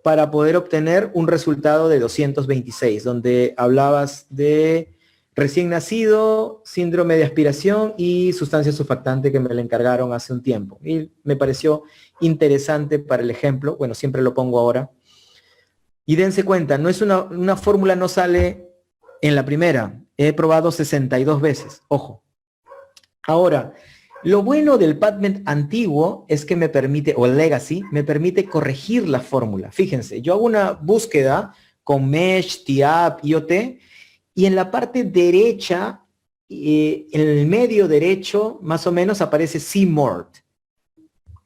para poder obtener un resultado de 226, donde hablabas de recién nacido, síndrome de aspiración y sustancia surfactante que me le encargaron hace un tiempo. Y me pareció interesante para el ejemplo, bueno, siempre lo pongo ahora. Y dense cuenta, no es una fórmula no sale en la primera. He probado 62 veces, ojo. Ahora, lo bueno del PubMed antiguo es que me permite, o el Legacy, me permite corregir la fórmula. Fíjense, yo hago una búsqueda con Mesh, TIAP, IoT, y en la parte derecha, en el medio derecho, más o menos aparece See More.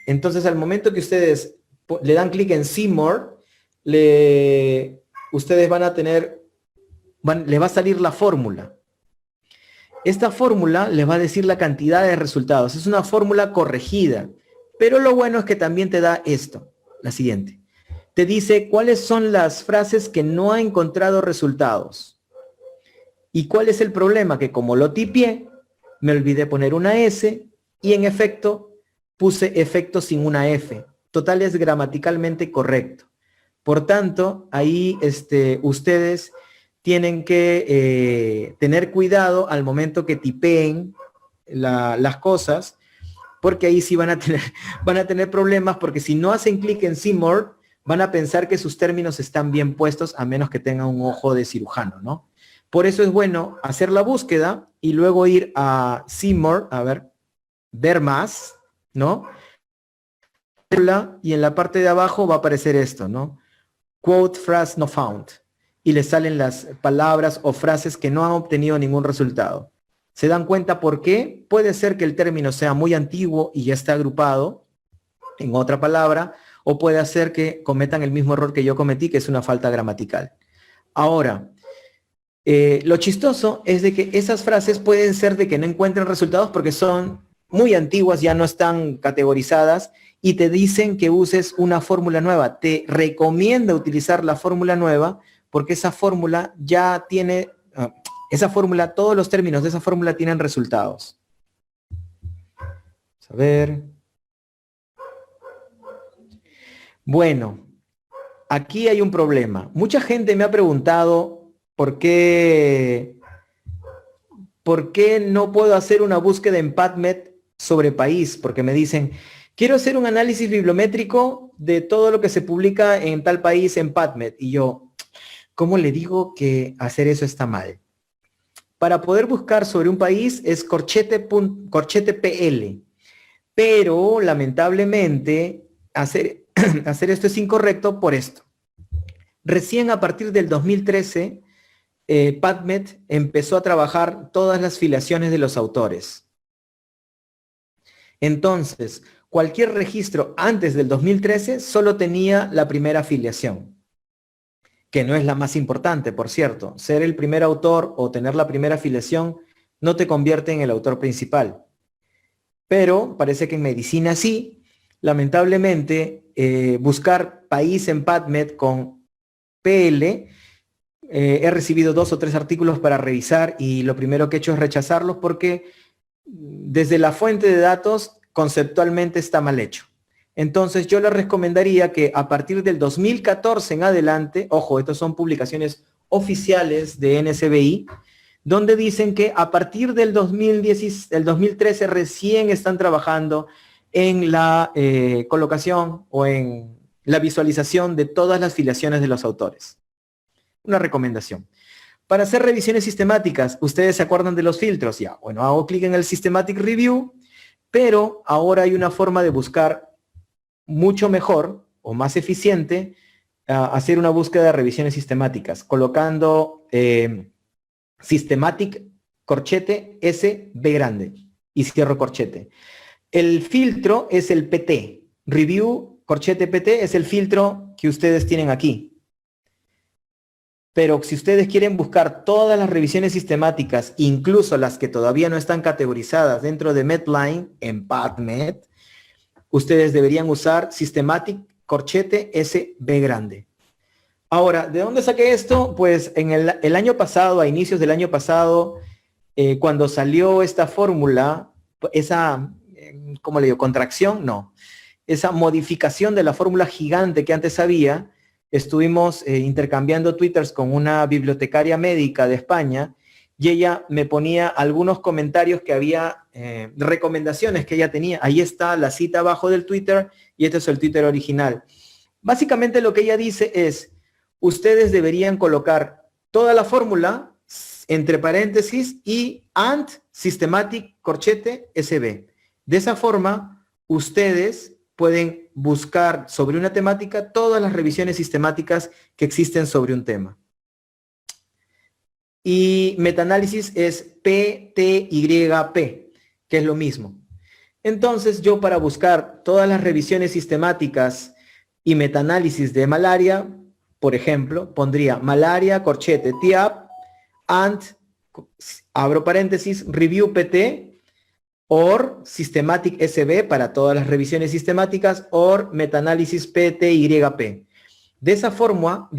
Entonces, al momento que ustedes le dan clic en See More, ustedes van a tener, le va a salir la fórmula. Esta fórmula les va a decir la cantidad de resultados. Es una fórmula corregida, pero lo bueno es que también te da esto, la siguiente. Te dice cuáles son las frases que no ha encontrado resultados. ¿Y cuál es el problema? Que como lo tipié, me olvidé poner una S y en efecto puse efecto sin una F. Total, es gramaticalmente correcto. Por tanto, ahí ustedes tienen que tener cuidado al momento que tipeen las cosas, porque ahí sí van a tener problemas, porque si no hacen clic en See More, van a pensar que sus términos están bien puestos, a menos que tengan un ojo de cirujano, ¿no? Por eso es bueno hacer la búsqueda y luego ir a See More, a ver más, ¿no? Y en la parte de abajo va a aparecer esto, ¿no? Quote phrase not found. Y les salen las palabras o frases que no han obtenido ningún resultado. ¿Se dan cuenta por qué? Puede ser que el término sea muy antiguo y ya está agrupado en otra palabra, o puede ser que cometan el mismo error que yo cometí, que es una falta gramatical. Ahora, lo chistoso es de que esas frases pueden ser de que no encuentren resultados porque son muy antiguas, ya no están categorizadas y te dicen que uses una fórmula nueva. Te recomienda utilizar la fórmula nueva porque esa fórmula ya tiene, todos los términos de esa fórmula tienen resultados. A ver. Bueno, aquí hay un problema. Mucha gente me ha preguntado por qué no puedo hacer una búsqueda en PubMed sobre país, porque me dicen, quiero hacer un análisis bibliométrico de todo lo que se publica en tal país en PubMed. Y yo, ¿cómo le digo que hacer eso está mal? Para poder buscar sobre un país es corchete.pl, pero lamentablemente hacer esto es incorrecto por esto. Recién a partir del 2013, PubMed empezó a trabajar todas las filiaciones de los autores. Entonces, cualquier registro antes del 2013 solo tenía la primera afiliación, que no es la más importante, por cierto. Ser el primer autor o tener la primera afiliación no te convierte en el autor principal. Pero parece que en medicina sí. Lamentablemente, buscar país en PubMed con PL, he recibido 2 o 3 artículos para revisar y lo primero que he hecho es rechazarlos porque desde la fuente de datos conceptualmente está mal hecho. Entonces yo les recomendaría que a partir del 2014 en adelante, ojo, estas son publicaciones oficiales de NSBI, donde dicen que a partir del 2013 recién están trabajando en la colocación o en la visualización de todas las filiaciones de los autores. Una recomendación. Para hacer revisiones sistemáticas, ¿ustedes se acuerdan de los filtros? Ya, bueno, hago clic en el Systematic Review, pero ahora hay una forma de buscar mucho mejor o más eficiente hacer una búsqueda de revisiones sistemáticas, colocando Systematic corchete S B grande y cierro corchete. El filtro es el PT. Review corchete PT es el filtro que ustedes tienen aquí. Pero si ustedes quieren buscar todas las revisiones sistemáticas, incluso las que todavía no están categorizadas dentro de Medline en PubMed, ustedes deberían usar Systematic corchete SB grande. Ahora, ¿de dónde saqué esto? Pues en el año pasado, a inicios del año pasado, cuando salió esta fórmula, esa, ¿cómo le digo? Contracción, no. Esa modificación de la fórmula gigante que antes había, estuvimos intercambiando twitters con una bibliotecaria médica de España y ella me ponía algunos comentarios que había, recomendaciones que ella tenía. Ahí está la cita abajo del Twitter y este es el Twitter original. Básicamente lo que ella dice es, ustedes deberían colocar toda la fórmula entre paréntesis y and systematic corchete SB. De esa forma, ustedes pueden buscar sobre una temática todas las revisiones sistemáticas que existen sobre un tema. Y metaanálisis es PTYP, que es lo mismo. Entonces, yo para buscar todas las revisiones sistemáticas y metaanálisis de malaria, por ejemplo, pondría malaria, corchete, TIAP, and, abro paréntesis, review PT, or systematic SB para todas las revisiones sistemáticas, or metaanálisis PTYP. De esa forma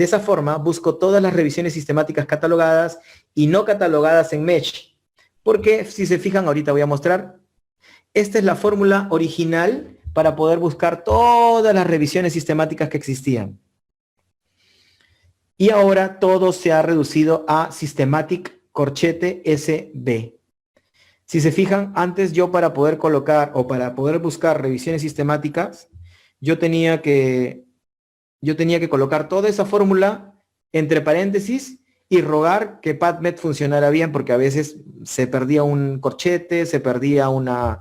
busco todas las revisiones sistemáticas catalogadas y no catalogadas en Mesh. Porque si se fijan, ahorita voy a mostrar, esta es la fórmula original para poder buscar todas las revisiones sistemáticas que existían. Y ahora todo se ha reducido a Systematic Corchete SB. Si se fijan, antes yo para poder colocar o para poder buscar revisiones sistemáticas, yo tenía que colocar toda esa fórmula entre paréntesis y rogar que PubMed funcionara bien, porque a veces se perdía un corchete, se perdía uno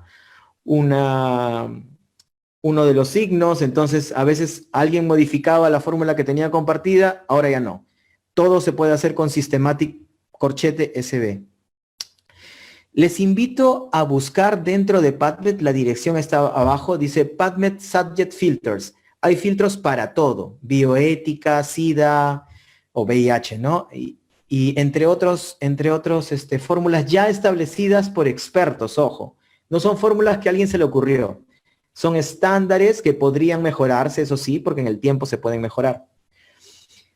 de los signos, entonces a veces alguien modificaba la fórmula que tenía compartida, ahora ya no. Todo se puede hacer con Systematic Corchete SB. Les invito a buscar dentro de PubMed, la dirección está abajo, dice PubMed Subject Filters. Hay filtros para todo, bioética, SIDA o VIH, ¿no? Y entre otros fórmulas ya establecidas por expertos, ojo. No son fórmulas que a alguien se le ocurrió. Son estándares que podrían mejorarse, eso sí, porque en el tiempo se pueden mejorar.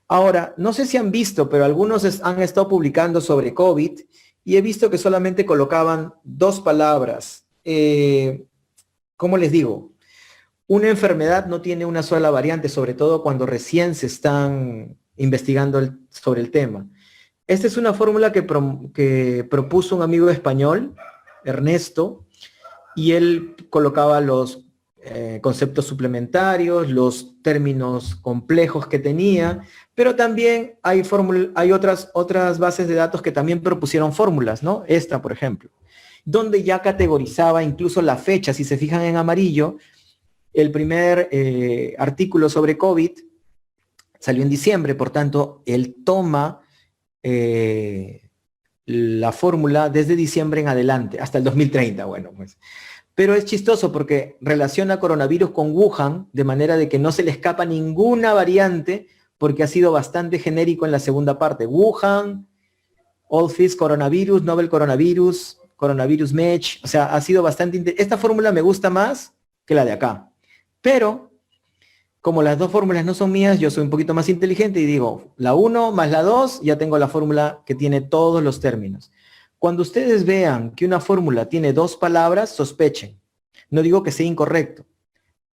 Ahora, no sé si han visto, pero algunos han estado publicando sobre COVID y he visto que solamente colocaban dos palabras. ¿Cómo les digo? Una enfermedad no tiene una sola variante, sobre todo cuando recién se están investigando sobre el tema. Esta es una fórmula que propuso un amigo español, Ernesto, y él colocaba los conceptos suplementarios, los términos complejos que tenía, pero también hay otras bases de datos que también propusieron fórmulas, ¿no? Esta, por ejemplo, donde ya categorizaba incluso la fecha. Si se fijan en amarillo, el primer artículo sobre COVID salió en diciembre, por tanto, él toma la fórmula desde diciembre en adelante, hasta el 2030, bueno, pues. Pero es chistoso porque relaciona coronavirus con Wuhan, de manera de que no se le escapa ninguna variante, porque ha sido bastante genérico en la segunda parte. Wuhan, Oldfish coronavirus, Novel coronavirus, coronavirus Mesh, o sea, ha sido bastante... Esta fórmula me gusta más que la de acá. Pero, como las dos fórmulas no son mías, yo soy un poquito más inteligente y digo, la 1 más la 2, ya tengo la fórmula que tiene todos los términos. Cuando ustedes vean que una fórmula tiene dos palabras, sospechen. No digo que sea incorrecto,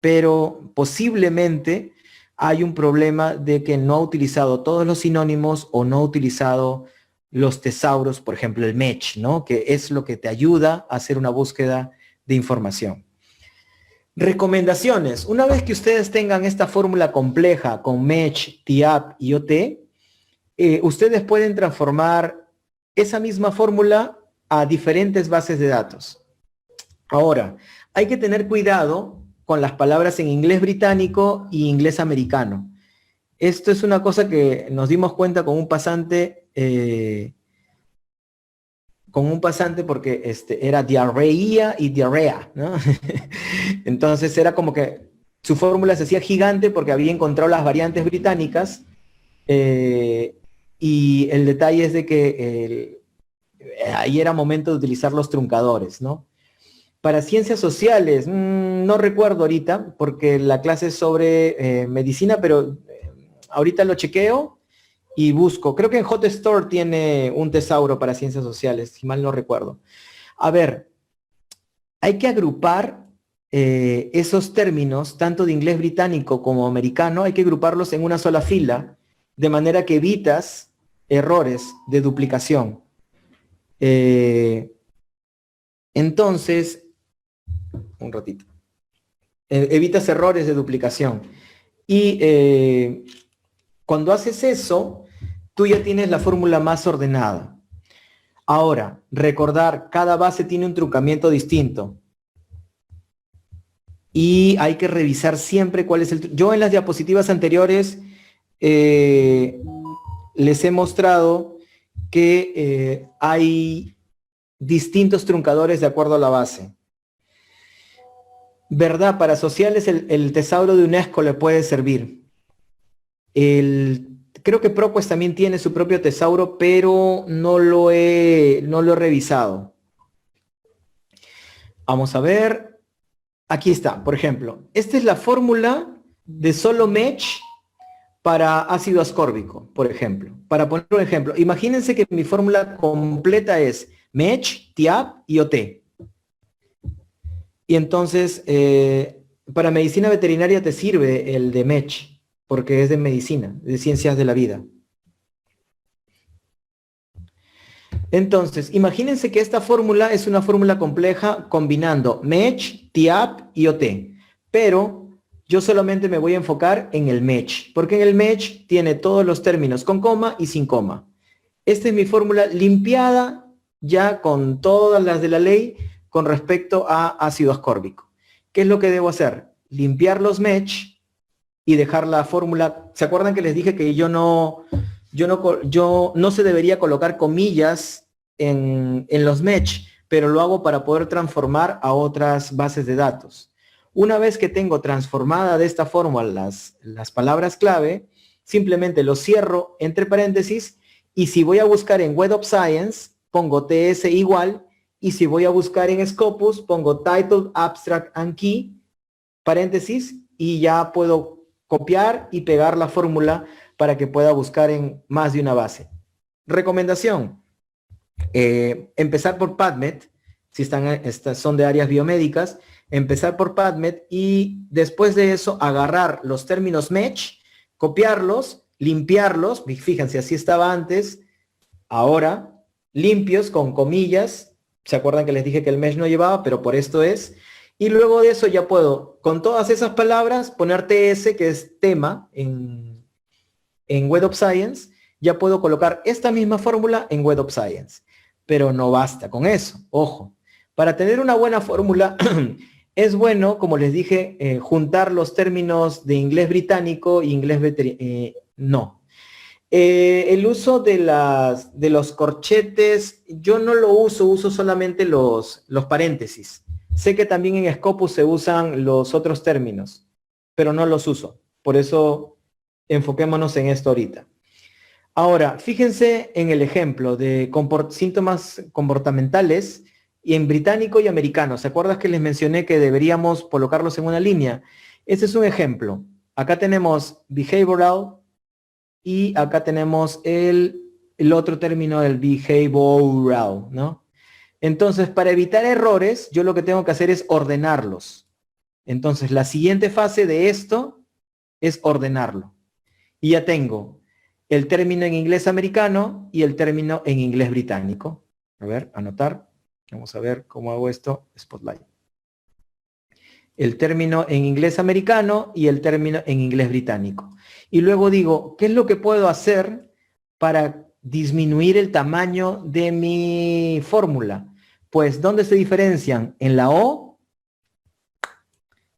pero posiblemente hay un problema de que no ha utilizado todos los sinónimos o no ha utilizado los tesauros, por ejemplo, el Mesh, ¿no? Que es lo que te ayuda a hacer una búsqueda de información. Recomendaciones. Una vez que ustedes tengan esta fórmula compleja con Mesh, TIAP y OT, ustedes pueden transformar esa misma fórmula a diferentes bases de datos. Ahora, hay que tener cuidado con las palabras en inglés británico y inglés americano. Esto es una cosa que nos dimos cuenta con un pasante porque era diarrea y diarrea, ¿no? Entonces era como que su fórmula se hacía gigante porque había encontrado las variantes británicas y el detalle es de que ahí era momento de utilizar los truncadores, ¿no? Para ciencias sociales, no recuerdo ahorita, porque la clase es sobre medicina, pero ahorita lo chequeo y busco. Creo que en JSTOR tiene un tesauro para ciencias sociales, si mal no recuerdo. A ver, hay que agrupar esos términos, tanto de inglés británico como americano, hay que agruparlos en una sola fila, de manera que evitas errores de duplicación. Entonces, un ratito. Evitas errores de duplicación. Y cuando haces eso, tú ya tienes la fórmula más ordenada. Ahora, recordar, cada base tiene un truncamiento distinto. Y hay que revisar siempre cuál es el... Yo en las diapositivas anteriores les he mostrado que hay distintos truncadores de acuerdo a la base. ¿Verdad? Para sociales el tesauro de UNESCO le puede servir. Creo que ProQuest también tiene su propio tesauro, pero no lo he revisado. Vamos a ver. Aquí está, por ejemplo. Esta es la fórmula de solo MESH para ácido ascórbico, por ejemplo. Para poner un ejemplo, imagínense que mi fórmula completa es MESH, TIAP y OT. Y entonces, para medicina veterinaria te sirve el de MESH, porque es de medicina, de ciencias de la vida. Entonces, imagínense que esta fórmula es una fórmula compleja combinando MESH, TIAP y OT. Pero yo solamente me voy a enfocar en el MESH, porque en el MESH tiene todos los términos con coma y sin coma. Esta es mi fórmula limpiada ya con todas las de la ley con respecto a ácido ascórbico. ¿Qué es lo que debo hacer? Limpiar los MESH y dejar la fórmula. ¿Se acuerdan que les dije que no se debería colocar comillas en los MESH, pero lo hago para poder transformar a otras bases de datos? Una vez que tengo transformada de esta forma las palabras clave, simplemente lo cierro entre paréntesis y si voy a buscar en Web of Science, pongo TS igual, y si voy a buscar en Scopus, pongo Title, Abstract and Key, paréntesis, y ya puedo copiar y pegar la fórmula para que pueda buscar en más de una base. Recomendación, empezar por PubMed, si son de áreas biomédicas, empezar por PubMed y después de eso agarrar los términos MESH, copiarlos, limpiarlos, fíjense, así estaba antes, ahora limpios con comillas, ¿se acuerdan que les dije que el MESH no llevaba? Pero por esto es. Y luego de eso ya puedo, con todas esas palabras, poner TS, que es tema, en Web of Science, ya puedo colocar esta misma fórmula en Web of Science. Pero no basta con eso, ojo. Para tener una buena fórmula, es bueno, como les dije, juntar los términos de inglés británico y inglés no. El uso de los corchetes, yo no lo uso solamente los paréntesis. Sé que también en Scopus se usan los otros términos, pero no los uso. Por eso enfoquémonos en esto ahorita. Ahora, fíjense en el ejemplo de síntomas comportamentales y en británico y americano. ¿Se acuerdan que les mencioné que deberíamos colocarlos en una línea? Este es un ejemplo. Acá tenemos behavioral, y acá tenemos el otro término del behavioral, ¿no? Entonces, para evitar errores, yo lo que tengo que hacer es ordenarlos. Entonces, la siguiente fase de esto es ordenarlo. Y ya tengo el término en inglés americano y el término en inglés británico. A ver, anotar. Vamos a ver cómo hago esto. Spotlight. El término en inglés americano y el término en inglés británico. Y luego digo, ¿qué es lo que puedo hacer para disminuir el tamaño de mi fórmula? Pues, ¿dónde se diferencian? En la O.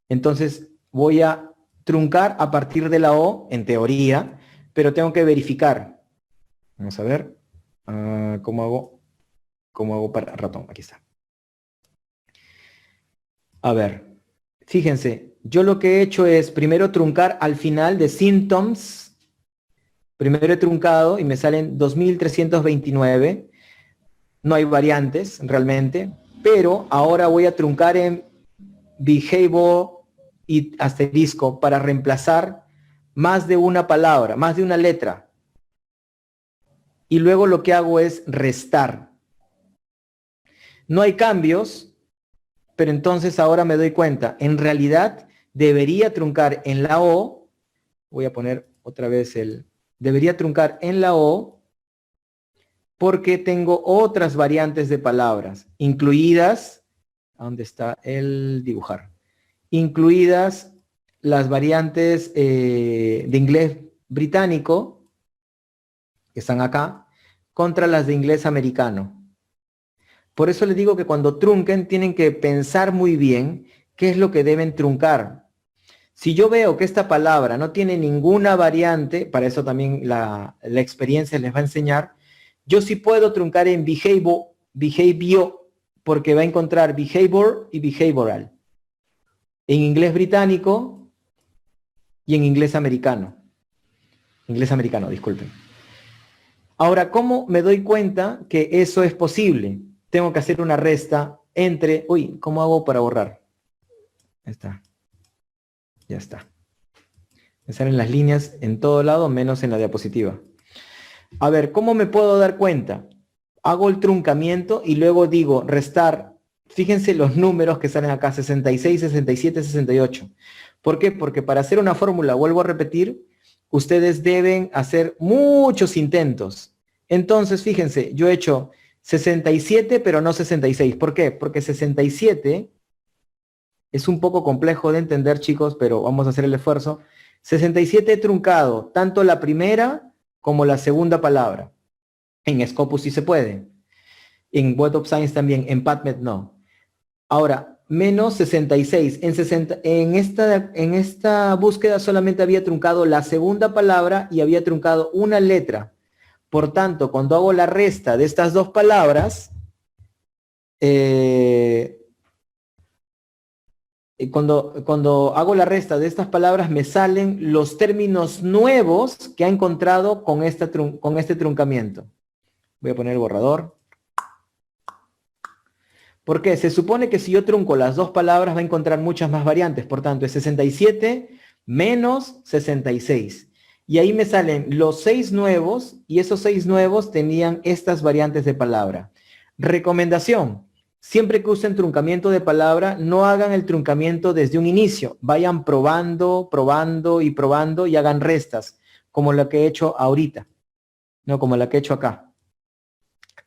Entonces, voy a truncar a partir de la O, en teoría, pero tengo que verificar. Vamos a ver cómo hago para ratón. Aquí está. A ver, fíjense, yo lo que he hecho es primero truncar al final de symptoms, Primero he truncado y me salen 2329. No hay variantes realmente, pero ahora voy a truncar en behavior y asterisco para reemplazar más de una palabra, más de una letra. Y luego lo que hago es restar. No hay cambios, pero entonces ahora me doy cuenta, en realidad debería truncar en la O, voy a poner otra vez debería truncar en la O, porque tengo otras variantes de palabras, incluidas, ¿dónde está el dibujar? Incluidas las variantes de inglés británico, que están acá, contra las de inglés americano. Por eso les digo que cuando trunquen tienen que pensar muy bien qué es lo que deben truncar. Si yo veo que esta palabra no tiene ninguna variante, para eso también la experiencia les va a enseñar, yo sí puedo truncar en behavior, porque va a encontrar behavior y behavioral. En inglés británico y en inglés americano. Inglés americano, disculpen. Ahora, ¿cómo me doy cuenta que eso es posible? Tengo que hacer una resta entre... Uy, ¿cómo hago para borrar? Ahí está. Ya está. Me salen las líneas en todo lado, menos en la diapositiva. A ver, ¿cómo me puedo dar cuenta? Hago el truncamiento y luego digo restar. Fíjense los números que salen acá, 66, 67, 68. ¿Por qué? Porque para hacer una fórmula, vuelvo a repetir, ustedes deben hacer muchos intentos. Entonces, fíjense, yo he hecho 67, pero no 66. ¿Por qué? Porque 67 es un poco complejo de entender, chicos, pero vamos a hacer el esfuerzo. 67 he truncado tanto la primera como la segunda palabra. En Scopus sí se puede. En Web of Science también. En PubMed no. Ahora, menos 66. En esta búsqueda solamente había truncado la segunda palabra y había truncado una letra. Por tanto, cuando hago la resta de estas dos palabras, cuando hago la resta de estas palabras me salen los términos nuevos que ha encontrado con este truncamiento. Voy a poner el borrador. Porque se supone que si yo trunco las dos palabras va a encontrar muchas más variantes. Por tanto, es 67 menos 66. Y ahí me salen los 6 nuevos y esos 6 nuevos tenían estas variantes de palabra. Recomendación. Siempre que usen truncamiento de palabra, no hagan el truncamiento desde un inicio. Vayan probando, probando y probando y hagan restas, como la que he hecho ahorita. No, como la que he hecho acá.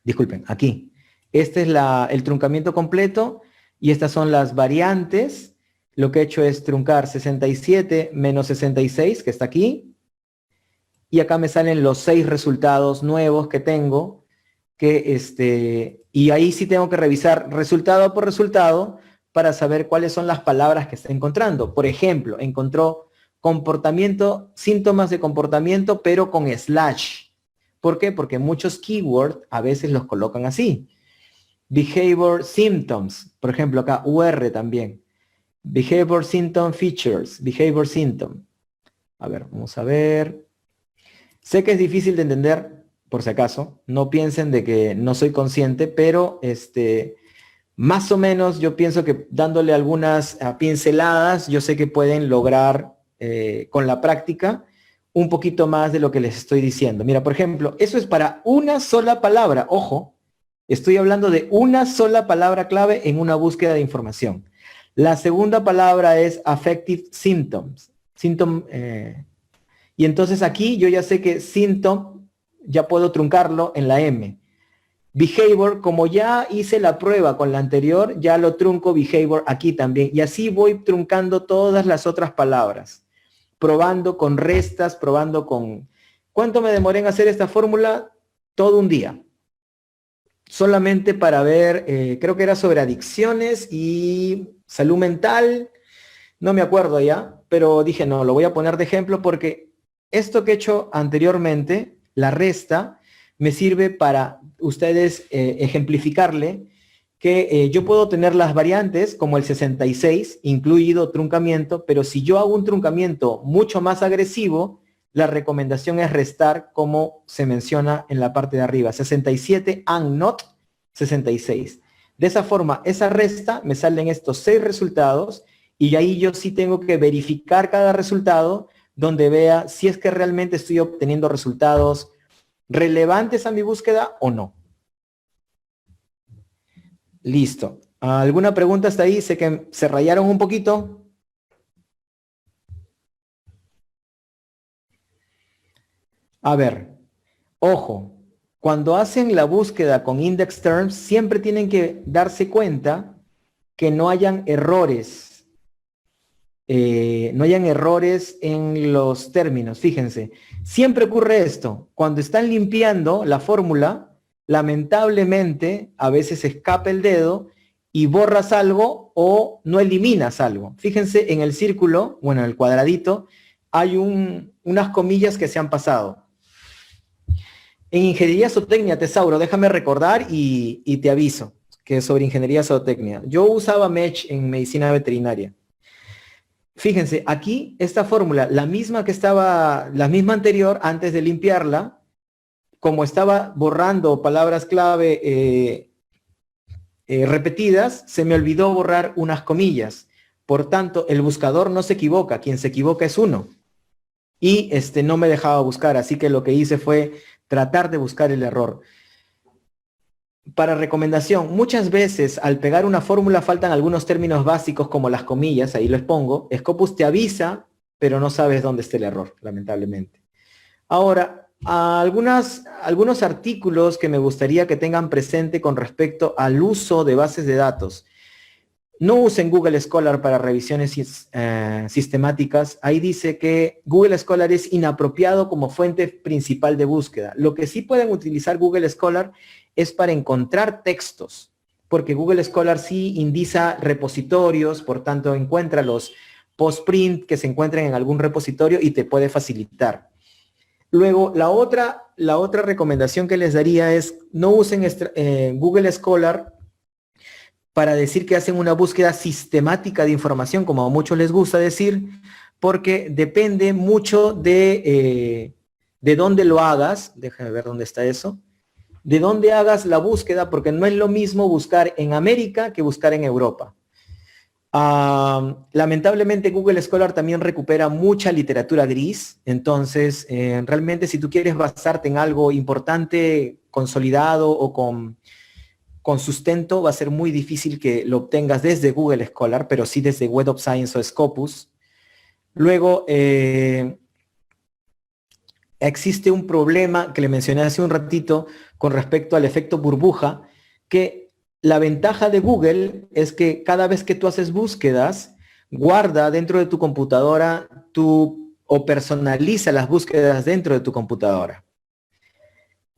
Disculpen, aquí. Este es el truncamiento completo y estas son las variantes. Lo que he hecho es truncar 67 menos 66, que está aquí. Y acá me salen los 6 resultados nuevos que tengo. Y ahí sí tengo que revisar resultado por resultado para saber cuáles son las palabras que está encontrando. Por ejemplo, encontró comportamiento, síntomas de comportamiento, pero con slash. ¿Por qué? Porque muchos keywords a veces los colocan así. Behavior symptoms, por ejemplo acá UR también. Behavior symptom features, behavior symptom. A ver, vamos a ver. Sé que es difícil de entender, por si acaso. No piensen de que no soy consciente, pero más o menos yo pienso que dándole algunas pinceladas, yo sé que pueden lograr con la práctica un poquito más de lo que les estoy diciendo. Mira, por ejemplo, eso es para una sola palabra. Ojo. Estoy hablando de una sola palabra clave en una búsqueda de información. La segunda palabra es affective symptoms. Y entonces aquí yo ya sé que symptom, ya puedo truncarlo en la M. Behavior, como ya hice la prueba con la anterior, ya lo trunco behavior aquí también. Y así voy truncando todas las otras palabras. Probando con restas, probando con... ¿Cuánto me demoré en hacer esta fórmula? Todo un día. Solamente para ver, creo que era sobre adicciones y salud mental, no me acuerdo ya, pero dije, no, lo voy a poner de ejemplo porque esto que he hecho anteriormente, la resta, me sirve para ustedes ejemplificarle que yo puedo tener las variantes como el 66, incluido truncamiento, pero si yo hago un truncamiento mucho más agresivo, la recomendación es restar como se menciona en la parte de arriba, 67 and not 66. De esa forma, esa resta me salen estos 6 resultados y ahí yo sí tengo que verificar cada resultado donde vea si es que realmente estoy obteniendo resultados relevantes a mi búsqueda o no. Listo. ¿Alguna pregunta hasta ahí? Sé que se rayaron un poquito. A ver, ojo, cuando hacen la búsqueda con index terms, siempre tienen que darse cuenta que no hayan errores. No hayan errores en los términos. Fíjense, siempre ocurre esto. Cuando están limpiando la fórmula, lamentablemente, a veces escapa el dedo y borras algo o no eliminas algo. Fíjense, en el círculo, bueno, en el cuadradito, hay unas comillas que se han pasado. En ingeniería zootecnia, Tesauro, déjame recordar y te aviso que es sobre ingeniería zootecnia. Yo usaba MESH en medicina veterinaria. Fíjense, aquí esta fórmula, la misma anterior, antes de limpiarla, como estaba borrando palabras clave repetidas, se me olvidó borrar unas comillas. Por tanto, el buscador no se equivoca, quien se equivoca es uno. Y no me dejaba buscar, así que lo que hice fue tratar de buscar el error. Para recomendación, muchas veces al pegar una fórmula faltan algunos términos básicos como las comillas, ahí los pongo. Scopus te avisa, pero no sabes dónde está el error, lamentablemente. Ahora, algunos artículos que me gustaría que tengan presente con respecto al uso de bases de datos. No usen Google Scholar para revisiones sistemáticas. Ahí dice que Google Scholar es inapropiado como fuente principal de búsqueda. Lo que sí pueden utilizar Google Scholar es para encontrar textos, porque Google Scholar sí indica repositorios, por tanto encuentra los postprint que se encuentran en algún repositorio y te puede facilitar. Luego, la otra recomendación que les daría es no usen Google Scholar para decir que hacen una búsqueda sistemática de información, como a muchos les gusta decir, porque depende mucho de dónde lo hagas. Déjame ver dónde está eso. De dónde hagas la búsqueda, porque no es lo mismo buscar en América que buscar en Europa. Lamentablemente Google Scholar también recupera mucha literatura gris, entonces realmente si tú quieres basarte en algo importante, consolidado o con sustento, va a ser muy difícil que lo obtengas desde Google Scholar, pero sí desde Web of Science o Scopus. Luego, existe un problema que le mencioné hace un ratito con respecto al efecto burbuja, que la ventaja de Google es que cada vez que tú haces búsquedas, guarda dentro de tu computadora o personaliza las búsquedas dentro de tu computadora.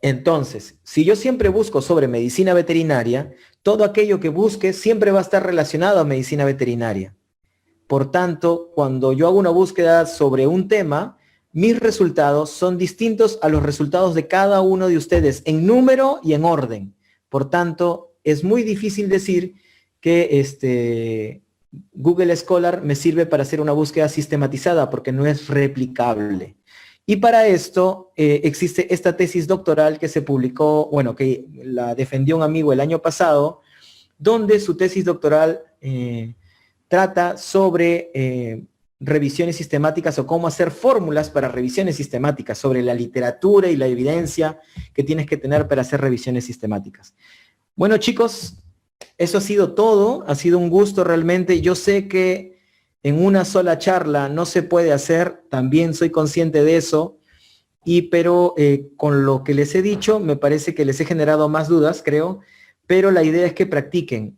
Entonces, si yo siempre busco sobre medicina veterinaria, todo aquello que busque siempre va a estar relacionado a medicina veterinaria. Por tanto, cuando yo hago una búsqueda sobre un tema, mis resultados son distintos a los resultados de cada uno de ustedes en número y en orden. Por tanto, es muy difícil decir que Google Scholar me sirve para hacer una búsqueda sistematizada porque no es replicable. Y para esto existe esta tesis doctoral que se publicó, bueno, que la defendió un amigo el año pasado, donde su tesis doctoral trata sobre revisiones sistemáticas o cómo hacer fórmulas para revisiones sistemáticas, sobre la literatura y la evidencia que tienes que tener para hacer revisiones sistemáticas. Bueno, chicos, eso ha sido todo. Ha sido un gusto realmente. Yo sé que en una sola charla no se puede hacer, también soy consciente de eso, pero con lo que les he dicho me parece que les he generado más dudas, creo, pero la idea es que practiquen.